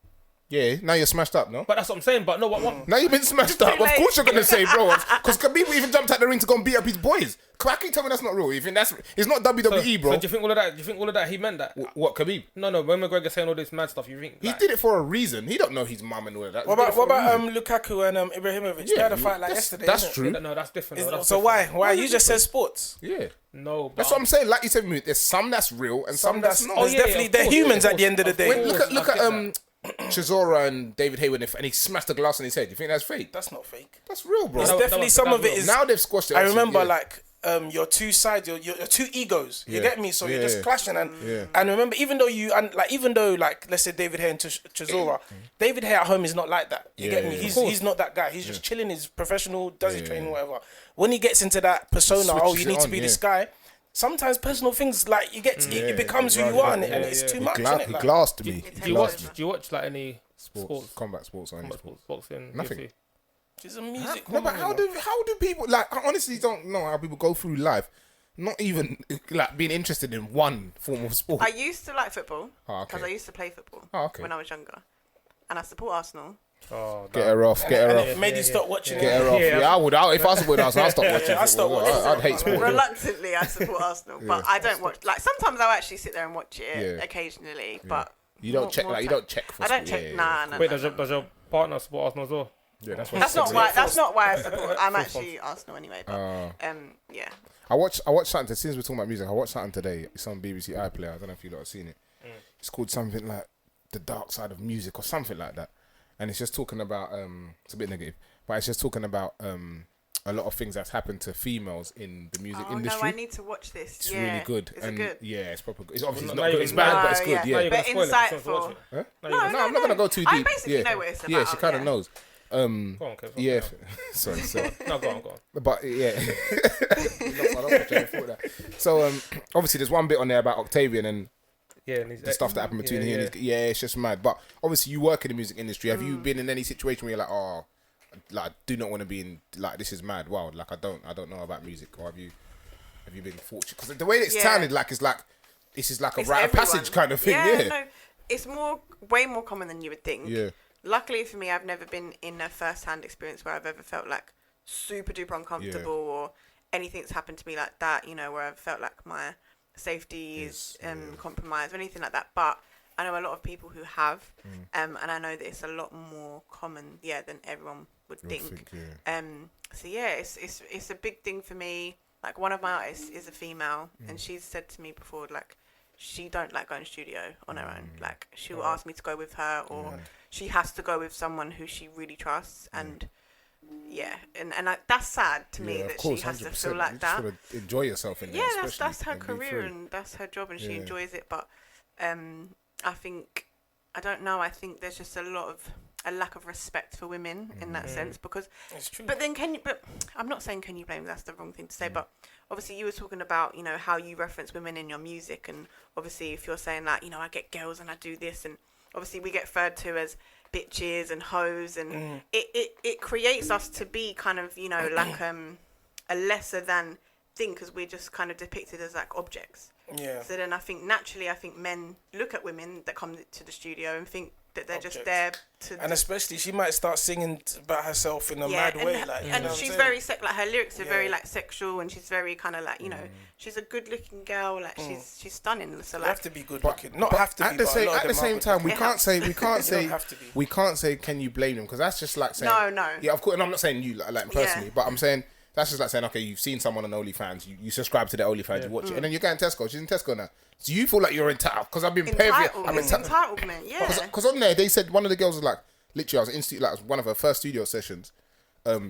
Yeah, now you're smashed up, no? But that's what I'm saying. But no, what Now you've been smashed up. Of course you're gonna say, bro, because Khabib even jumped out the ring to go and beat up his boys. How can you tell me that's not real? You think that's it's not WWE, bro? So do you think all of that? Do you think all of that he meant that? What Khabib? No. When McGregor saying all this mad stuff, you think He like, did it for a reason. He don't know his mum and all of that. What about Lukaku and Ibrahimovic? They had a fight like yesterday. That's innit? true. No, that's different. though, that's So different. why? You just said sports. Yeah. No, That's what I'm saying. Like you said, there's some that's real and some that's not. There's definitely they're humans at the end of the day. Look at Chisora and David Hayward, and he smashed the glass on his head. You think that's fake? That's not fake. That's real, bro. It's that definitely was- some that of it was is. Now they've squashed it. I obviously, remember yeah. like your two sides, your two egos. You Yeah. get me? So you're just Yeah. clashing and remember, even though like let's say David Hay and Chisora, David Hay at home is not like that. You get me? Yeah. He's not that guy. He's just chilling. He's professional. Does his training, whatever. When he gets into that persona, Switches you it need to on, be yeah. this guy. Sometimes personal things like you get, it becomes who you are, and it's too much. He innit? Like, glassed me. Do you watch like any sports? Combat sports, or any Combat sports. sports, boxing, Nothing. UFC? it's a music. No, but how do people like? I honestly don't know how people go through life, not even like being interested in one form of sport. I used to like football Oh, because okay. I used to play football Okay. when I was younger, and I support Arsenal. Oh, Get her off. Get her And off. it made you stop watching Get it. her off. Yeah. Yeah, I would. If I supported Arsenal, I'd stop watching. I'd stop football. watching. I'd hate sport. Reluctantly, I support Arsenal, but I don't watch. Like sometimes I'll actually sit there and watch it Yeah. occasionally, but You don't more- check more like you time. don't check for. I don't sport. check. Yeah, Nah. Wait, does your partner support Arsenal as well? Yeah, that's what. That's I not said. why. That's not why I support. I'm actually Arsenal anyway. But yeah. I watched something. Since we're talking about music, I watched something today. It's on BBC iPlayer. I don't know if you lot have seen it. It's called something like The Dark Side of Music or something like that. And it's just talking about it's a bit negative, but it's just talking about a lot of things that's happened to females in the music Oh industry. no, I need to watch this. It's yeah. really good. Is and it good? yeah, it's proper good. It's obviously No, not good. It's bad, but it's good. yeah. Yeah. Now you're But gonna spoil it, insightful. so to watch it. Huh? No, No, No, I'm not gonna go too deep. I basically yeah. know what it's about. Yeah, she kind of yeah. knows. Go on, Kev. Yeah. Sorry. No, go on. But yeah, so obviously there's one bit on there about Octavian and Yeah, and the stuff that happened between him and his, it's just mad. But obviously you work in the music industry. Have you been in any situation where you're like, oh, like I do not want to be in, like this is mad, wow, like I don't know about music, or have you been fortunate? Because the way it sounded like it's like this is like a It's rite of everyone. passage kind of thing. Yeah. No, it's way more common than you would think. Yeah. Luckily for me, I've never been in a first-hand experience where I've ever felt like super duper uncomfortable or anything's happened to me like that. You know, where I've felt like my safety is compromised or anything like that. But I know a lot of people who have, and I know that it's a lot more common, than everyone would think. So yeah, it's a big thing for me. Like one of my artists is a female, and she's said to me before, like she don't like going to studio on her own. Like she'll ask me to go with her, or she has to go with someone who she really trusts, and that's sad to me that she has to feel like that. You just enjoy yourself in there. Yeah, that's her and be career free. and that's her job, and she enjoys it. But I think I think there's just a lack of respect for women in that sense, because It's true. but I'm not saying can you blame, that's the wrong thing to say, but obviously you were talking about, you know, how you reference women in your music, and obviously if you're saying like, you know, I get girls and I do this, and obviously we get referred to as bitches and hoes, and it creates us to be kind of, you know, like a lesser than thing, because we're just kind of depicted as like objects. Yeah. So then I think naturally men look at women that come to the studio and think that they're just Objects. there to. And especially she might start singing about herself in a mad and way, like. and you know she's what I'm very like her lyrics are very Yeah. like sexual, and she's very kind of like, you know, she's a good-looking girl. Like she's stunning. So saying? You like have to be good looking. Not have to be. At the but a same lot of at the them are same good time, we It can't has say don't have to be. we can't say can you blame them, because that's just like saying No. Yeah, of course. And I'm not saying you like personally, but I'm saying that's just like saying, okay, you've seen someone on OnlyFans, you subscribe to their OnlyFans, you watch it, and then you go in Tesco. She's in Tesco now, so you feel like you're entitled, because I've been paying for it. Entitlement, yeah. Because on there they said one of the girls was like, literally, I was in like one of her first studio sessions.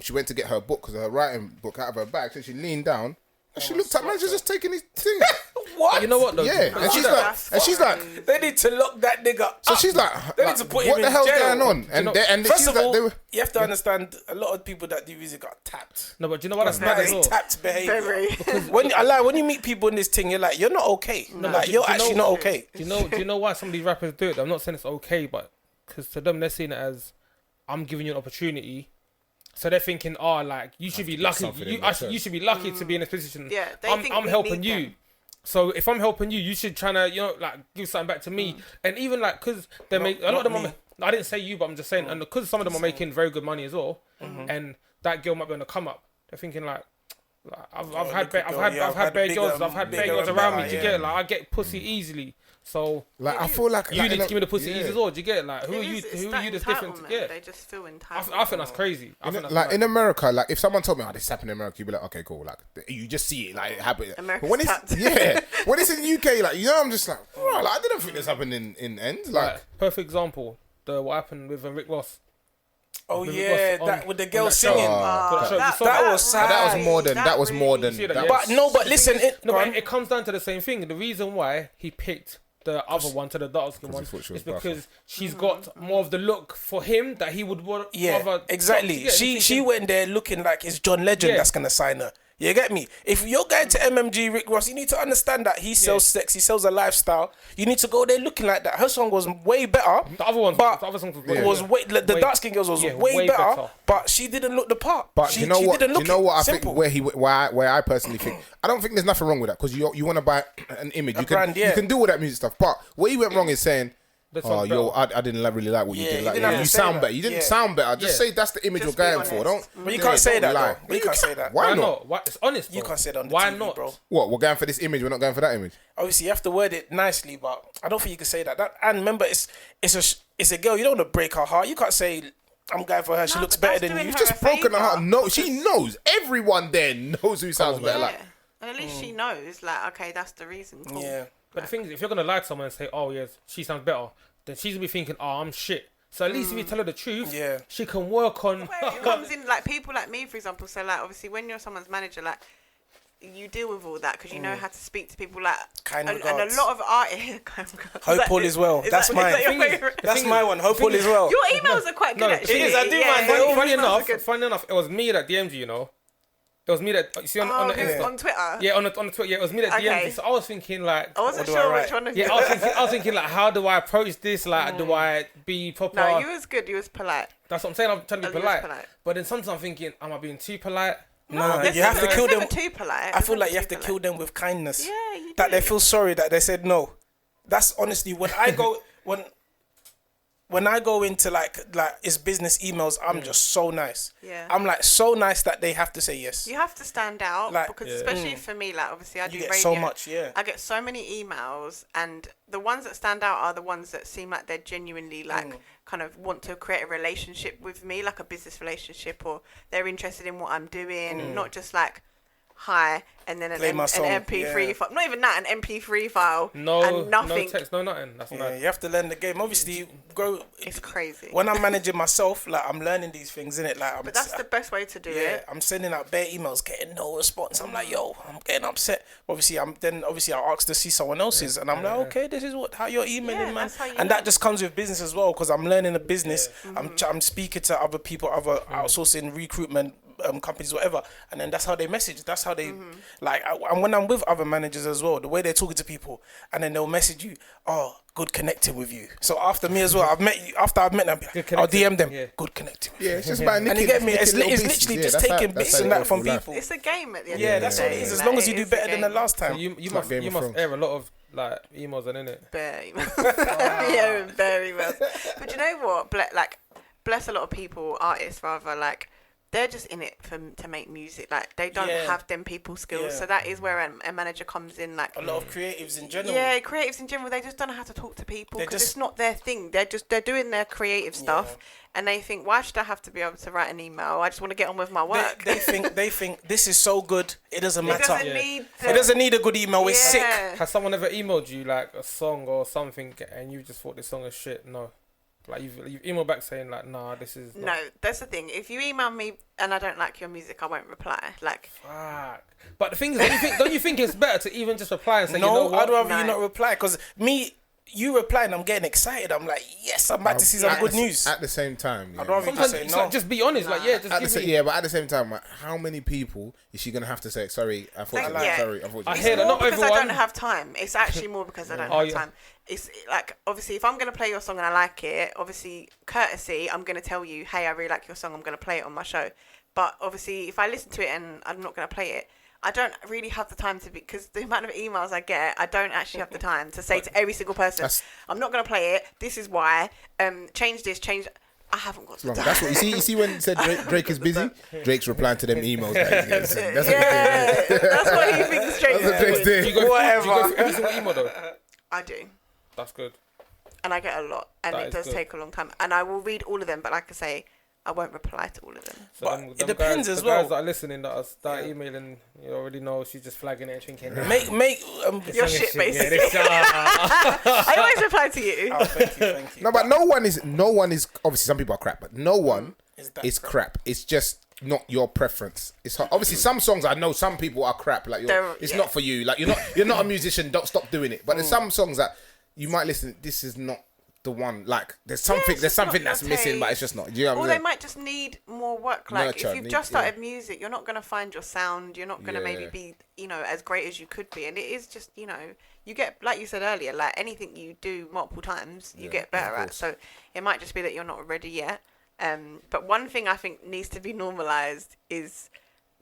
she went to get her book, because her writing book out of her bag, so she leaned down and she looked at manager just taking his thing. What? You know what though? Yeah, and she's like, they need to lock that nigga. so up. she's like, They need to put him what the in hell's jail. going on? And First she's of like, all, they were, you have to understand a lot of people that do music got tapped. No, but do you know what that's bad as well? Tapped behavior. Very. When you meet people in this thing, you're like, you're not okay. Like, you're actually not okay. Do you know why some of these rappers do it? I'm not saying it's okay, but because to them they're seeing it as I'm giving you an opportunity. So they're thinking, oh, like you should be lucky. You should be lucky to be in this position. Yeah, they think I'm we helping need you. them. So if I'm helping you, you should try to, like give something back to me. And even like, because they make a lot of them. I didn't say you, but I'm just saying, and because some of them are making very good money as well, and that girl might be on the come up. They're thinking like I've had bare girls around me. Do you get it? Like I get pussy easily. So like, I feel like you need to give me the pussy yeah. easy as well. Do you get it? Like who are you that's different? Yeah, They just feel entitled. I think that's crazy. In America, like if someone told me, "Oh, this happened in America," you'd be like, "Okay, cool." Like you just see it, like it happen. America's But when tapped. it's when it's in the UK, like I'm just like, bro, like I didn't think this happened in ends. Like perfect example, what happened with Rick Ross. Oh With yeah, Rick Ross that on- with the on girl that show. singing. That was sad. that was more than That See that, But but listen, but it comes down to the same thing. The reason why he picked the other one to the dark skin one thought she is was because she's got more of the look for him that he would want. yeah, exactly. She went there looking like it's John Legend that's gonna sign her. You get me? If you're going to MMG Rick Ross, you need to understand that he sells sex, he sells a lifestyle. You need to go there looking like that. Her song was way better. The other song was way the dark skin girls was way better, but she didn't look the part. But she, you know what? Didn't look You know what? I simple. think where I personally think, I don't think there's nothing wrong with that, because you want to buy an image, brand, you can do all that music stuff. But where he went wrong is saying, song I didn't really like what you did. Like, didn't have you to say sound that. better. You didn't Yeah. sound better. Just say that's the image Just you're be going for. honest. Don't. But you can't say that, lie. though. But you can't say that. Why Why not? not? Why? It's honest. You bro. can't say that on the Why TV, not, bro. What? We're going for this image. We're not going for that image. Obviously, you have to word it nicely, but I don't think you can say that. And remember, it's a girl. You don't want to break her heart. You can't say I'm going for her. She No, looks but better that's than you. doing You've her just a broken her heart. favour, No, she because- knows. Everyone there knows who sounds better. Like, And at least she knows, like, okay, that's the reason. Cool. Yeah. But the thing is, if you're gonna lie to someone and say, "Oh yes, she sounds better," then she's gonna be thinking, "Oh, I'm shit." So at least if you tell her the truth, she can work on. Where it comes in, like, people like me, for example, so, like, obviously, when you're someone's manager, like, you deal with all that because you know how to speak to people, like, Kind and a regards. lot of artists. Hope all is well. That's mine. Is that your favourite? That's my one. Hope all is well. Your emails are quite good, actually. it is, I do, Yeah, man. your Funny emails are enough, good. it was me that DM'd you. You know, it was me that you see on the Insta. On Twitter? Yeah, on the Twitter. Yeah, it was me that DM'd you. So I was thinking like, I wasn't What do I sure write? which one of yeah, you. I was thinking like, how do I approach this? Like, do I be proper? No, you was good. You was polite. That's what I'm saying. I'm trying to be Oh, you was polite. polite. But then sometimes I'm thinking, am I being too polite? Nah, There's you have to never- kill there's them. never too polite. I feel like you There's have to never too kill polite. them with kindness. Yeah, you That do. they feel sorry that they said no. That's honestly when I go when I go into like it's business emails, I'm just so nice. Yeah. I'm like so nice that they have to say yes. You have to stand out, Like, because especially for me, like, obviously I do You get radio. so much, yeah. I get so many emails, and the ones that stand out are the ones that seem like they're genuinely like kind of want to create a relationship with me, like a business relationship, or they're interested in what I'm doing, not just like hi and then an Play my song, MP3 yeah. file. Not even that, an MP3 file. No, and nothing. no text, no nothing. That's Yeah, mad. you have to learn the game. Obviously, grow. It's crazy. When I'm managing myself, like I'm learning these things, innit? Like, But that's the best way to do yeah, it. I'm sending out bare emails, getting no response. I'm like, yo, I'm getting upset. Obviously, I ask to see someone else's, and I'm like, okay, this is how you're emailing, Yeah, man. that's how you And know. that just comes with business as well, because I'm learning a business. I'm speaking to other people, other outsourcing recruitment companies, whatever, and then that's how they message. That's how they like. And when I'm with other managers as well, the way they're talking to people, and then they'll message you, oh, good connecting with you. So after me as well, I've met you. After I've met them, I'll DM them, good connecting with you. yeah, it's just about And you get me? It's literally just taking bits and that from people. It's a game at the end Yeah, of the that's day. what it is. As Like, long as you do is a better than the game. last time. You like must Game of Thrones. air a lot of like emails, and innit? Very yeah, very well. But you know what? Bless a lot of people, artists rather, like, they're just in it to make music. Like, they don't Yeah. have them people skills. Yeah. So that is where a manager comes in. Like, A lot of creatives in general. yeah, creatives in general, they just don't know how to talk to people They because just- it's not their thing. They're doing their creative stuff, and they think, why should I have to be able to write an email? I just want to get on with my work. They think this is so good. It doesn't it matter. doesn't need. It doesn't need a good email. It's sick. Yeah. Has someone ever emailed you like a song or something, and you just thought this song is shit? No. Like you've emailed back saying like, nah, this is No, that's the thing. If you email me and I don't like your music, I won't reply. Like, fuck. But the thing is, don't you think it's better to even just reply and say, No, you know what? I'd rather you not reply, because you reply and I'm getting excited. I'm like, yes, I'm about to see some good news. At the same time, I'd rather you just say no. Like, just be honest. Like, yeah, just give me. Yeah, but at the same time, like, how many people is she gonna have to say sorry? Unfortunately, yeah. sorry. Unfortunately, I hear that. more Not because everyone. I don't have time. It's actually more because I don't have time. It's like, obviously, if I'm going to play your song and I like it, obviously, courtesy, I'm going to tell you, hey, I really like your song, I'm going to play it on my show. But obviously, if I listen to it and I'm not going to play it, I don't really have the time to be, because the amount of emails I get, I don't actually have the time to say to every single person, I'm not going to play it, this is why, change this, change. I haven't got the time. That's what you see. You see when it said Drake is busy, Drake's replying to them emails. That's what he thinks Drake is doing. Do you go every single email though? I do. That's good. And I get a lot, and it does take a long time. And I will read all of them, but like I say, I won't reply to all of them. So but them it depends guys, as well. The guys that are listening that are emailing, you already know she's just flagging it and thinking. Make your shit, basically. Yeah, I always reply to you. Oh, thank you. No, but no one is. Obviously, some people are crap, but no one is crap. It's just not your preference. It's hard. Obviously some songs I know some people are crap. Like it's not for you. Like you're not a musician. Don't stop doing it. But there's some songs that you might listen. This is not the one. Like there's something that's missing, but it's just not. You know what or I'm they might just need more work. Like Nurture, if you've just started music, you're not going to find your sound. You're not going to maybe be as great as you could be. And it is just you get, like you said earlier, like anything you do multiple times, you get better at. So it might just be that you're not ready yet. But one thing I think needs to be normalised is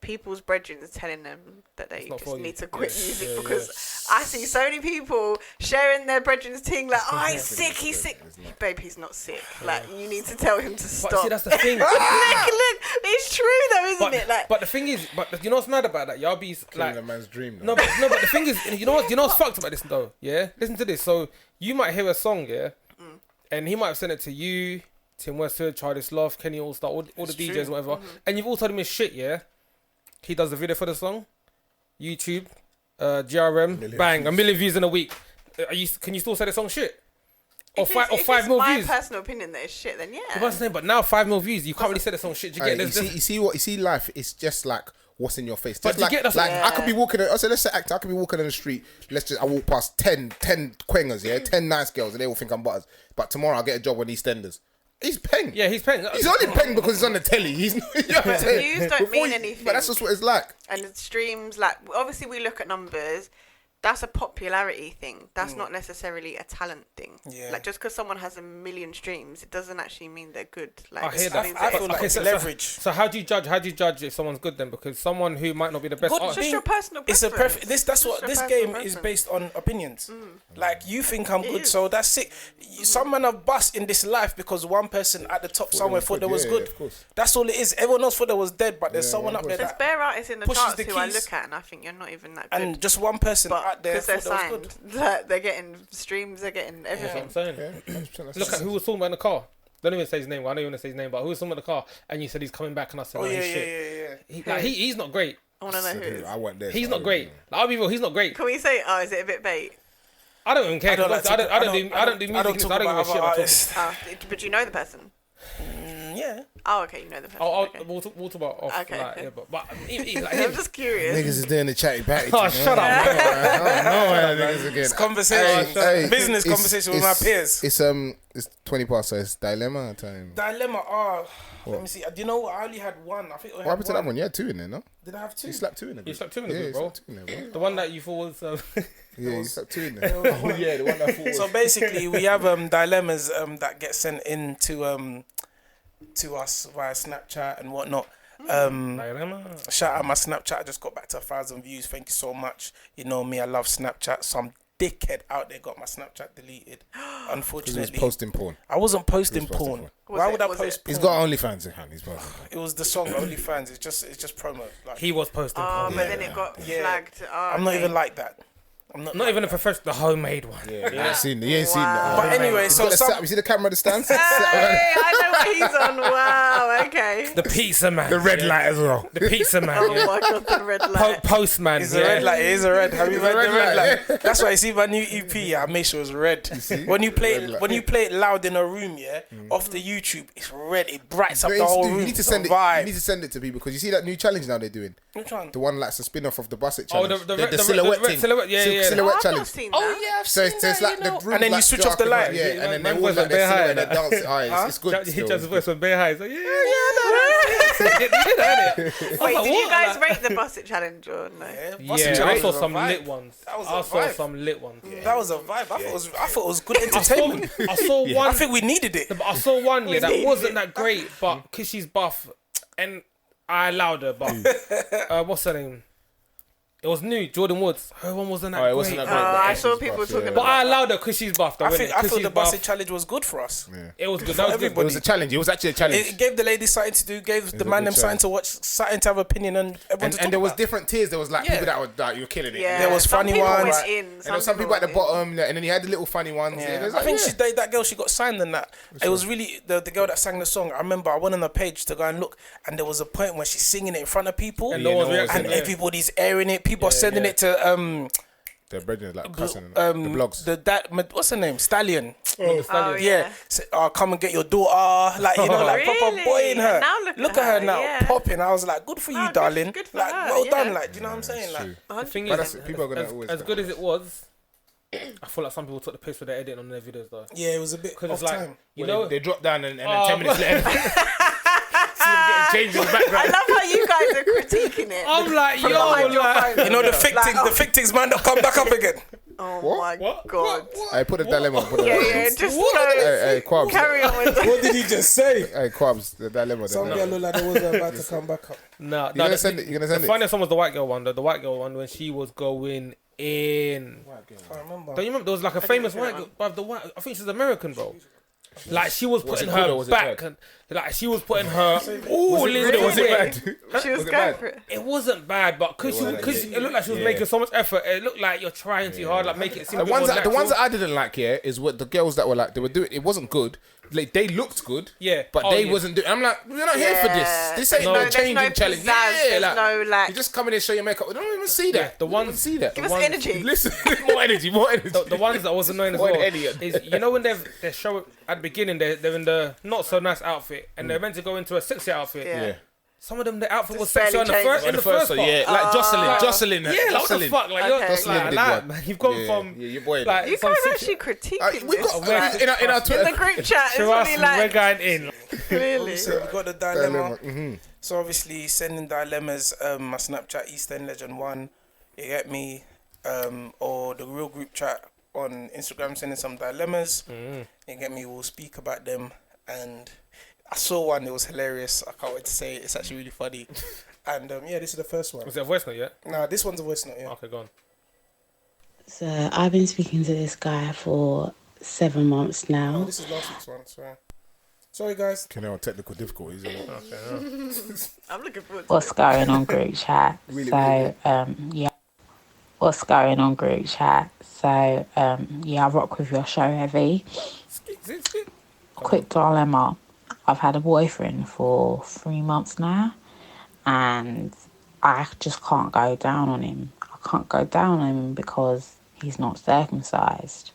people's brethren telling them that they just need to quit music because I see so many people sharing their brethren's thing like, oh, he's sick. Babe, he's not sick. Like, you need to tell him to stop. But see, that's the thing. look, it's true though, isn't it? Like, but the thing is, you know what's mad about that? Y'all be like a man's dream. No, but the thing is, you know what's fucked about this though? Yeah, listen to this. So you might hear a song, and he might have sent it to you, Tim Westwood, Childish Love, Kenny Allstar, all the DJs, whatever, and you've all told him his shit, He does the video for the song, YouTube, GRM, bang, 1 million views in a week. Can you still say the song shit? Or 5 more views? If it's my personal opinion that it's shit, then yeah. But now 5 more views, you can't really say the song shit. You see life, it's just like what's in your face. But just I could be walking. Let's say actor. I could be walking in the street. I walk past 10 quengers, 10 nice girls, and they all think I'm butters. But tomorrow I'll get a job on EastEnders. He's peng. Yeah, he's peng. He's only peng because he's on the telly. He's not. You know what I'm saying? Views don't mean anything. But that's just what it's like. And the streams, like, obviously we look at numbers. That's a popularity thing. That's not necessarily a talent thing. Yeah. Like, just because someone has 1 million streams, it doesn't actually mean they're good. Like, I hear that. I feel like it's leverage. So how do you judge? How do you judge if someone's good then? Because someone who might not be the best. It's just your personal preference. This game is based on opinions. Like, you think I'm good, so that's sick. Some men have bust in this life because one person at the top somewhere thought they was good. That's all it is. Everyone else thought they was dead, but there's someone up there. There's bare artists in the charts who I look at and I think you're not even that good. And just one person out there because they're thought they was signed, they're getting streams, they're getting everything. That's what I'm saying. Look at who was talking about in the car. Don't even say his name. Well, I know you want to say his name, but who was talking about the car? And you said he's coming back, and I said, he's not great. I want to know who it is. I want this. He's not great. I'll be real. He's not great. Can we say, is it a bit bait? I don't even care. I don't do music. I don't give a shit about talking. But you know the person? Yeah. Oh, okay, you know the person. We'll talk about off. Okay. But I'm just curious. Niggas is doing the chatty patty. Oh, shut up. Niggas again. It's conversation. Business conversation with my peers. It's 20 past, so it's dilemma time. Dilemma. Let me see. Do you know what? I only had one. I think. What happened to that one? You had 2 in there, no? Did I have 2? You slapped 2 in there. You slapped 2 in there, bro. The one that you thought was. Yeah, you slapped 2 in there. The one that thought was. So basically, we have dilemmas that get sent in to us via Snapchat and whatnot. Shout out my Snapchat. I just got back to 1,000 views. Thank you so much. You know me, I love Snapchat. Some dickhead out there got my Snapchat deleted. Unfortunately, he was posting porn. I wasn't posting porn. Why would I post porn? He's got OnlyFans in hand. He's posting. It was the song OnlyFans. It's just promo. Like, he was posting porn. But then it got flagged. I'm not even like that. I'm not. Not even a professional, the homemade one. Yeah, you ain't seen that. But anyway, so you see the camera at the stand? Hey, I know what he's on. Wow, okay. The pizza man. The red light as well. The pizza man. Oh my god, the red light. Postman. It's a red light. It is a red. Have you read the red light? That's why you see my new EP. I make sure it's red. When you play it loud in a room, off the YouTube, it's red. It brights up the whole room. You need to send it. You need to send it to people because you see that new challenge now they're doing. Which one? The one that's a spin-off of the Busset Oh, challenge. the silhouette thing. Silhouette, Silhouette I've challenge. not seen that. Oh yeah, I've So it's like the room, and then you like switch off the dark light. and and then man they all was like a bit high, silhouette and dance. It's good. He still. just voice on bare highs. Like, Wait, like, did you what? guys rate the Busset challenge or no? Yeah, I saw some lit ones. That was a I saw vibe. some lit ones. That was a vibe. I thought it was good entertainment. I saw one. I think we needed it. But I saw one that wasn't that great, but because she's buff, and I allowed her. But what's her name? It was new, Jordan Woods. Her one wasn't that great. It wasn't that great. I saw people talking But about I allowed her because she's buff. I thought the Busset challenge was good for us. Yeah. It was good. That was good. It was a challenge. It was actually a challenge. It gave the ladies something to do, gave the man them something to watch, something to have opinion and everyone to talk And there was about. different tiers. There was like people that were like, you're killing it. Yeah. There was Some funny people ones. went in, And there was some people at the went in. bottom, and then you had the little funny ones. Yeah. And it was I like, think that girl, she got signed and that. It was really the girl that sang the song. I remember I went on the page to go and look, and there was a point where she's singing it in front of people, And no one's reacting. and everybody's airing it. People are sending it to the brethren like cussing the blogs. What's her name? Stallion. Oh, Yeah. Say, come and get your daughter. Like, you know, like proper boy in her. Now Look at her now, yeah. popping. I was like, good for you, Oh, good- darling. good for like, her, well yeah. done. Like, do you know what I'm saying? Like, The thing But is, that's- people are gonna always as good as it was, I feel like some people took the piss for their editing on their videos though. yeah, it was a bit Because off it's like, time. you know, They dropped down and then Oh, 10 minutes later. See them getting changed in the I background. love how you guys are critiquing it. I'm like, From yo, behind your like, phone. You know, the fictings might not come back up again. Oh What? my god. Hey, put a dilemma. Yeah, just go. Hey, Quabs. Carry on with it. What did he just say? Hey, Quabs, the dilemma. Some girl looked like it was about to come back up. no, You're gonna send it. You're gonna send the it. funniest one was the white girl one. The white girl one when she was going in. I remember. Don't you remember? There was like a famous white girl, but I think she's American, bro. Like she was putting it good or her was it back, bad? and like she was putting her all in good or was it the way. bad? She was Was it going bad? for it. It wasn't bad, but because it looked like she was making so much effort. It looked like you're trying too hard, like making it seem The a bit ones more that natural. I didn't like, is what the girls that were like they were doing. It wasn't good. Like they looked good, but Oh, they yeah. wasn't doing. I'm like, we're not here for this. This ain't no there's changing no challenge. pizzazz, Yeah, there's like, no, like- you just come in and show your makeup. We don't even see that. Yeah, the We don't ones- see that. Give us one- energy. Listen, more energy. The ones that I was annoying as What well an idiot. is, you know, when they show at the beginning they're in the not so nice outfit and they're meant to go into a sexy outfit. Yeah. Some of them the outfit was Just sexy on the barely first in the first part. yeah, like Jocelyn. Yeah, like what the fuck? Like Okay. you're Jocelyn like, did nah, one. man, you've gone Yeah, from your boy. like You some guys sexy- actually critiquing we this. got like, in our Twitter. in the group chat, it's Trust really me, we're like, going in. really. So we got the dilemma. Mm-hmm. So obviously sending dilemmas, my Snapchat East End Legend 1, you get me, or the real group chat on Instagram sending some dilemmas. You get me, we'll speak about them. And I saw one, it was hilarious. I can't wait to say it. It's actually really funny. And yeah, this is the first one. Was it a voice note yet? Nah, this one's a voice note, yeah. Okay, go on. So I've been speaking to this guy for 7 months Oh, now. this is last week's one, sorry guys. Can have technical difficulties. I'm looking forward to What's going on group chat? Yeah. What's going on group chat? So yeah, I rock with your show heavy. Quick dilemma. I've had a boyfriend for 3 months now and I just can't go down on him. I can't go down on him because he's not circumcised.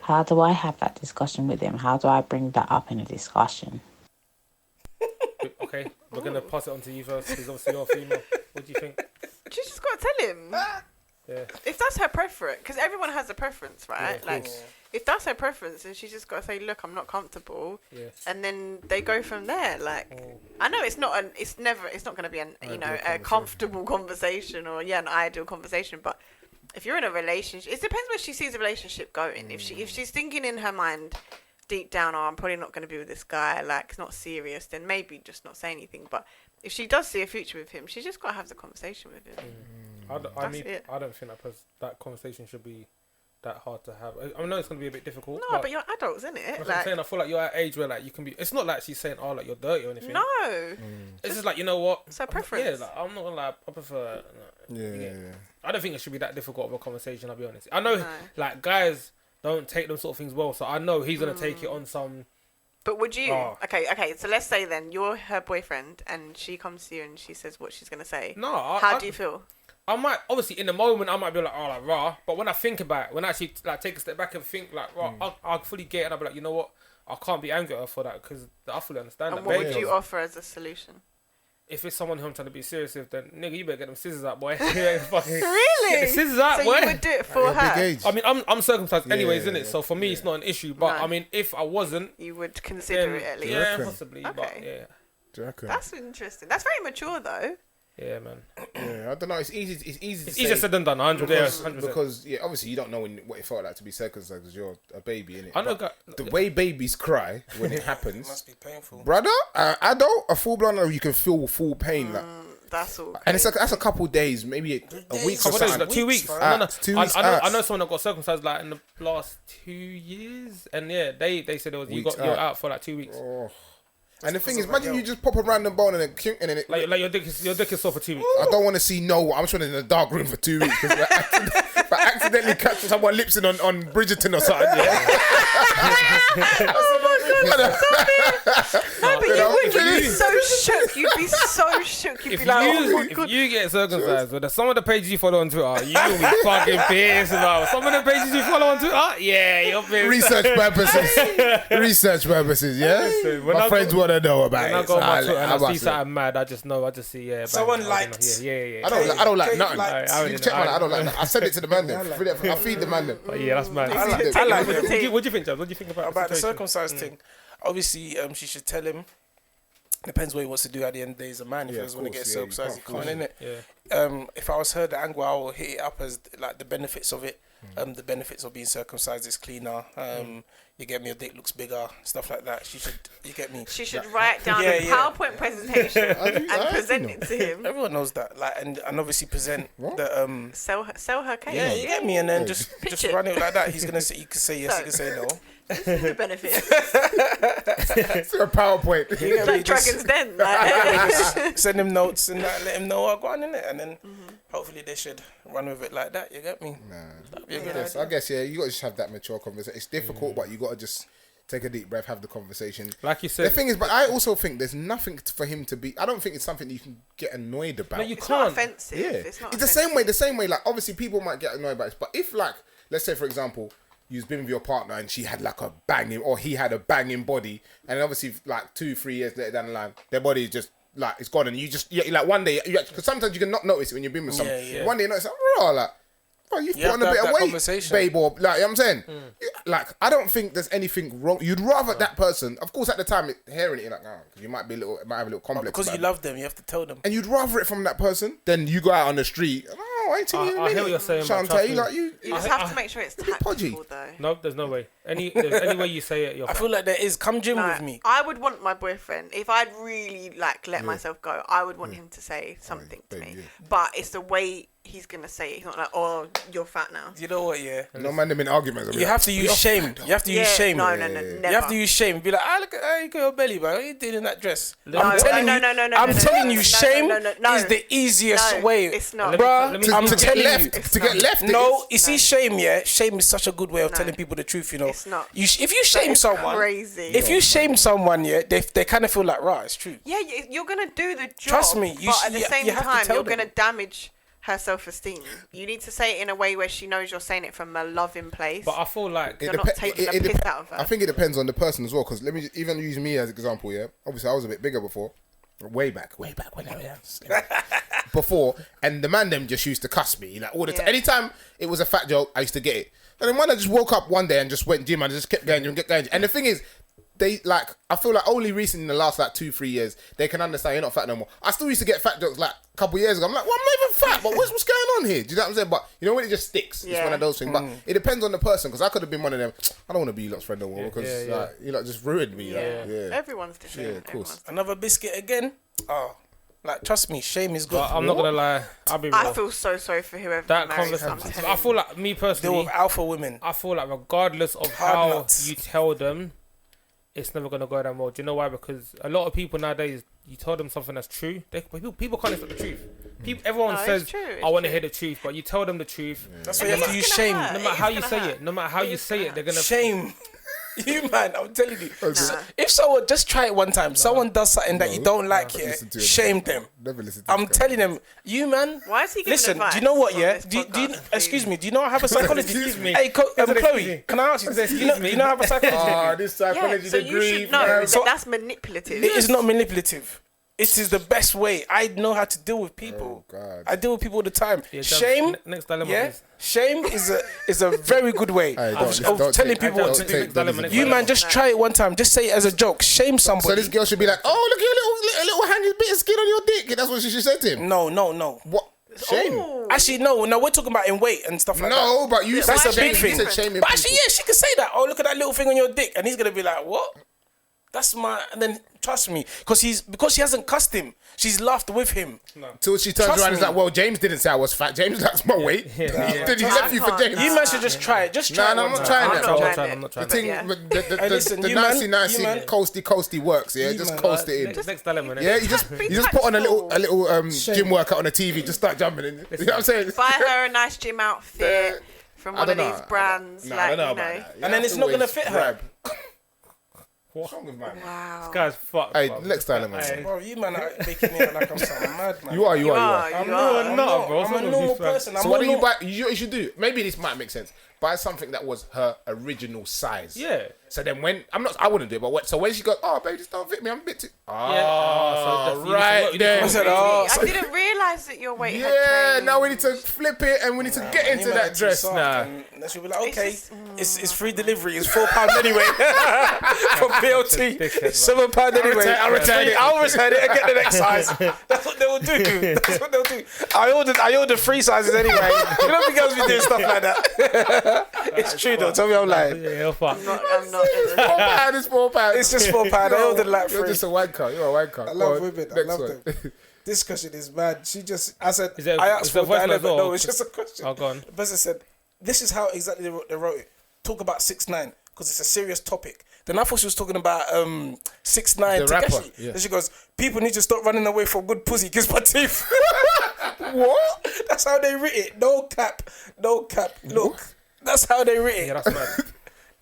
How do I have that discussion with him? How do I bring that up in a discussion? Okay, we're gonna pass it on to you first because obviously you're a female. What do you think? She's just got to tell him. Yeah. If that's her preference, because everyone has a preference, right? Yeah, like, if that's her preference, then she's just got to say, "Look, I'm not comfortable," and then they go from there. Like, I know it's not going to be a comfortable conversation or an ideal conversation, but if you're in a relationship, it depends where she sees the relationship going. If she's thinking in her mind, deep down, "Oh, I'm probably not going to be with this guy," like it's not serious, then maybe just not say anything. But if she does see a future with him, she's just got to have the conversation with him. I don't think that conversation should be that hard to have. I know it's gonna be a bit difficult. No, but you're adults, isn't it? That's what I'm saying. I feel like you're at an age where like you can be. It's not like she's saying, "Oh, like you're dirty" or anything. No. It's just like, you know what? It's a preference. Yeah, like, I'm not gonna lie. I prefer. Yeah. I don't think it should be that difficult of a conversation. I'll be honest. I know, like, guys don't take them sort of things well, so I know he's gonna take it on some. But would you? Okay. So let's say then you're her boyfriend, and she comes to you and she says what she's gonna say. No. How do you feel? I might, obviously, in the moment, I might be like, oh, like, rah. But when I think about it, when I actually like take a step back and think, like, rah, I'll fully get it. And I'll be like, you know what? I can't be angry at her for that because I fully understand And that. what would you offer as a solution? If it's someone who I'm trying to be serious with, then nigga, you better get them scissors out, boy. Fucking Really? get the scissors out, so boy. you would do it for her? Big age. I mean, I'm circumcised anyways, Yeah, isn't it? So for me, it's not an issue. But I mean, if I wasn't, You would consider then it at least. yeah, reckon? possibly. Okay. But yeah, Do you reckon? That's interesting. That's very mature though. yeah, man. Yeah, I don't know. It's easy. It's easy to It's say easier said than done. 100. Yeah, 100%. because obviously you don't know what it felt like to be circumcised because you're a baby, innit? I know. The way babies cry when it It happens, must be painful. brother, adult, a full blown, you can feel full pain, like, That's all. and it's like that's a couple days, maybe a week or Couple days, something. like 2 weeks. fam. No, no. 2 weeks. I know someone that got circumcised like in the last 2 years, and yeah, they said it was you're out for like 2 weeks. Oh. And the thing is, imagine you just pop a random bone and then it. Like your dick is sore for 2 weeks. I don't want to see I'm just in a dark room for 2 weeks because if I accidentally catch someone lipsing on Bridgerton or something. No, but you'd be so shook. You'd be so shook. You'd If be like, oh my you god. if you get circumcised, with some of the pages you follow on Twitter, you'll be fucking pissed about. Some of the pages you follow on Twitter, yeah, you're pissed. Research purposes, yeah. Listen, when My I friends want to know about When it. I go on my Twitter and I must see say. something mad, I just see, yeah. Someone bang, liked. Yeah. I don't like Kate nothing. liked. I You can check mine. I don't like nothing. I send it to the man then. I feed the man then. But yeah, that's mad. I like What it. do you think, James? What do you think about About the situation? circumcised thing. Obviously, she should tell him. Depends what he wants to do at the end of the day as a man. If he Yeah, doesn't want to of get course, circumcised, you he can't, can't innit? Yeah. If I was her, the angle I will hit it up as like the benefits of it. The benefits of being circumcised is cleaner. You get me, your dick looks bigger, stuff like that. You get me. She should write down Yeah, a yeah. PowerPoint presentation and present it to him. Everyone knows that, like, and obviously present the Sell her cake. Yeah, you get me, and then just Pitch it. run it like that. He's gonna say, you can say yes, you can say no. The benefits. It's a PowerPoint. You get me? Like Dragon's Den. Like. Send him notes and let him know what going in it, and then hopefully they should run with it like that. You get me? That'd be a good idea. I guess you got to just have that mature conversation. It's difficult, but you got to just take a deep breath, have the conversation. Like you said, The thing is, but I also think there's nothing for him to be. I don't think it's something you can get annoyed about. no, you It's not can't. offensive. Yeah, It's not the same way. Like, obviously, people might get annoyed by this, but if, like, let's say, for example, you've been with your partner and she had like a banging, or he had a banging body, and obviously, like 2-3 years later down the line, their body is just like it's gone, and you just like one day, because sometimes you can not notice it when you've been with someone. Yeah. One day you notice, oh, like, oh, you've You put have on a to bit have of that weight, conversation. babe, or like, you know what I'm saying, like, I don't think there's anything wrong. You'd rather that person, of course, at the time, hearing it, you're like, oh, because you might be it might have a little complex, Because about you it. love them, you have to tell them. And you'd rather it from that person than you go out on the street. Oh, I ain't telling you. I hear what you're saying, but trust Shantae, me. like you. You just have to make sure it's podgy. tactful though. No, there's no way. Any way you say it, you're I fine. feel like there is. Come gym No, with me. I would want my boyfriend, if I'd really like let myself go, I would want him to say something to babe, me. yeah. But it's the way he's gonna say it. He's not like, oh, you're fat now. You know what? Yeah. No man, them in arguments. You have to use shame. You have to use shame. No, never. You have to use shame. Be like, look at you got your belly, man. What are you doing in that dress? No, I'm telling no, you, no, no, no, I'm no, telling no, you, no, shame no. is the easiest No, way. it's not. Bruh, Let me- I'm to get telling left. you. To get left. it No, is. you see, shame. Yeah, shame is such a good way of telling people the truth. You know, It's not. If you shame It's someone, crazy. if you shame someone, yeah, they kind of feel like, right, it's true. Yeah, you're gonna do the job. Trust me, but at the you same have to time, tell you're them. gonna damage her self-esteem. You need to say it in a way where she knows you're saying it from a loving place. But I feel like You're not taking the piss out of her. I think it depends on the person as well. Because let me even use me as an example. Yeah, obviously I was a bit bigger before, way back when I was before, and the man them just used to cuss me like all the time. Yeah. Anytime it was a fat joke, I used to get it. And then when I just woke up one day and just went gym and just kept going and kept going. And the thing is, they like, I feel like only recently in the last like 2-3 years they can understand you're not fat no more. I still used to get fat jokes like a couple years ago. I'm like, well, I'm not even fat, but what's going on here? Do you know what I'm saying? But you know when it just sticks, it's one of those things. But it depends on the person, because I could have been one of them. I don't want to be your lot's friend no more because like, you lot just ruined me. yeah. Like, yeah. Everyone's different. Yeah, of course. Another biscuit again. Oh, Like, trust me, shame is good. But I'm not gonna lie. I'll be real. I feel so sorry for whoever That married. conversation. I feel like me Deal personally. with alpha women. I feel like regardless of Hard how nuts. you tell them, it's never gonna go down well. Do you know why? Because a lot of people nowadays, you tell them something that's true, people can't accept the truth. Everyone No, it's says, true, it's "I want to true. hear the truth," but you tell them the truth. That's why you have to use It's shame. gonna hurt. No matter It's how you gonna say hurt. it, no matter how you It's say gonna it, they're hurt. gonna. Shame. You man, I'm telling you. Nah. If someone just try it one time, someone does something that you don't like, yeah, listen to him. shame them. Never listen to I'm this guy. telling them, you man. Why is he giving Listen, advice do you know what? on Yeah, this do you, podcast, excuse please? me. Do you know I have a psychologist? Excuse me. Hey, Excuse Chloe, me. can I ask you? Excuse Do you know, me. do you know I have a psychologist? Ah, this psychology Yeah, so you degree. should know man. that So- that's manipulative. It is not manipulative. It is the best way. I know how to deal with people. Oh, God. I deal with people all the time. Yeah, Shame, next dilemma, yeah, please. shame is a very good way Hey, of don't telling take- people what to don't do. take dilemma. You man, just try it one time. Just say it as a joke. Shame So somebody. this girl should be like, oh, look at your little hanging bit of skin on your dick. That's what she should say to him. No. What? Shame. Ooh. Actually, no, we're talking about in weight and stuff like that. No, but you said That's a big shame. thing. You said shaming But actually, people. yeah, she could say that. Oh, look at that little thing on your dick, and he's gonna be like, "What? That's my." And then trust me, because she hasn't cussed him. She's laughed with him. Till she turns Trust around and is me. like, well, James didn't say I was fat. James likes my weight. Did he left you for James? You man should just try it. Just try. No, it I'm one not time. trying I'm that. not bro. trying I'm not it. trying The thing, Yeah. the listen, you nicey man- you man- coasty works. Yeah, You just man, coast it in. Next dilemma. Yeah, you just put on a little gym workout on the TV. Just start jumping in. You know what I'm saying? Buy her a nice gym outfit from I one of don't these know. brands. No, like, I don't know you about know. that. And then it's not gonna fit her. What's wrong with man? Wow. Guy's fucked. Hey, bruv. next dilemma. Hey. Bro, you man are making me look like I'm something mad, man. You are. You I'm are. not, bro. I'm a Something normal different. person. I'm So what a do you normal- buy? You know what you should do? Maybe this might make sense. Buy something that was her original size. Yeah. So then I wouldn't do it, but when she goes, oh, baby, this don't fit me, I'm a bit too. Oh, so that's- right you then. I said, Really? oh, I didn't realise that your weight had Yeah, changed. now we need to flip it and we need to get you into man are that too dress soft, now. and then she'll be like, It's okay, just- it's free delivery. It's £4 anyway from BLT. dickhead, It's £7 anyway. I'll return it. I'll return it and get the next size. That's what they will do. That's what they'll do. I ordered 3 sizes anyway. You don't think girls be doing stuff like that? It's true though. Tell me I'm lying. Yeah, fuck. I'm not. It's £4. It's just £4. I ordered like You're 3. just a wanker. You're a wanker. I Go love on, women. I next love one. them. This question is mad. I said, Is it- I is asked it a for voice note dilemma. as well? No, it's just a question. Oh, go on. The person said, this is how exactly they wrote it. Talk about 6ix9ine because it's a serious topic. Then I thought she was talking about 6ix9ine The rapper, Tekashi. yeah. Then she goes, people need to stop running away from good pussy. Kiss my teeth. What? That's how they writ it. No cap. Look, that's how they writ it. Yeah, that's mad.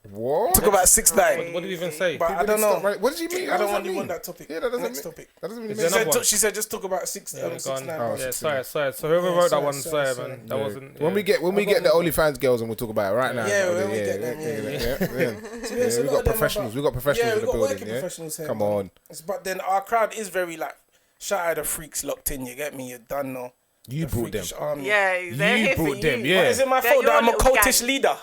What? Talk about 6ix9ine. What do you even say? But I don't know. What did you mean? I don't What want does you that on mean? that topic. Yeah, that doesn't Next mean. topic. That doesn't really Is make there sense. another one? She said just talk about 6ix9ine. Yeah, go on. Oh, Yeah, 6ix9ine. sorry. So whoever Yeah, wrote that sorry, one, sorry. man. That wasn't. When we get the OnlyFans girls and we'll talk about it right now. Yeah, when we get them, Yeah, we got professionals. We got professionals in the building. working Yeah, professionals here. come on. But then our crowd is very like, shout out the freaks locked in. You get me? You're done now. You The brought them. freakish army. Yeah, they're You here for brought them, you. yeah. But is it my They're fault that your I'm a little cultish gang. leader?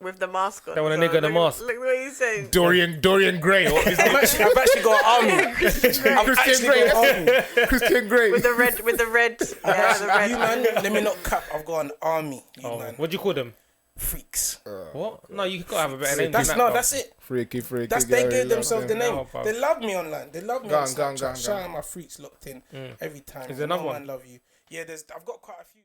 With the mask on. They want a So nigga in a look- mask. Look what he's saying. Dorian Gray. Or his name? I've actually got an army. I've Christian actually Grey. got an army. Christian Grey. With the red. Yeah, the red. You man, let me not cap. I've got an army. You Oh, man, what do you call them? freaks. What? No, you gotta have a better name. That's than no, that, that's it. Freaky. That's they gave themselves the name. No, bro. They love me online. They love me Go on on, go on, Snapchat. go on, go Shout on. out my freaks locked in every time. Is there another No one? man love you. Yeah, I've got quite a few.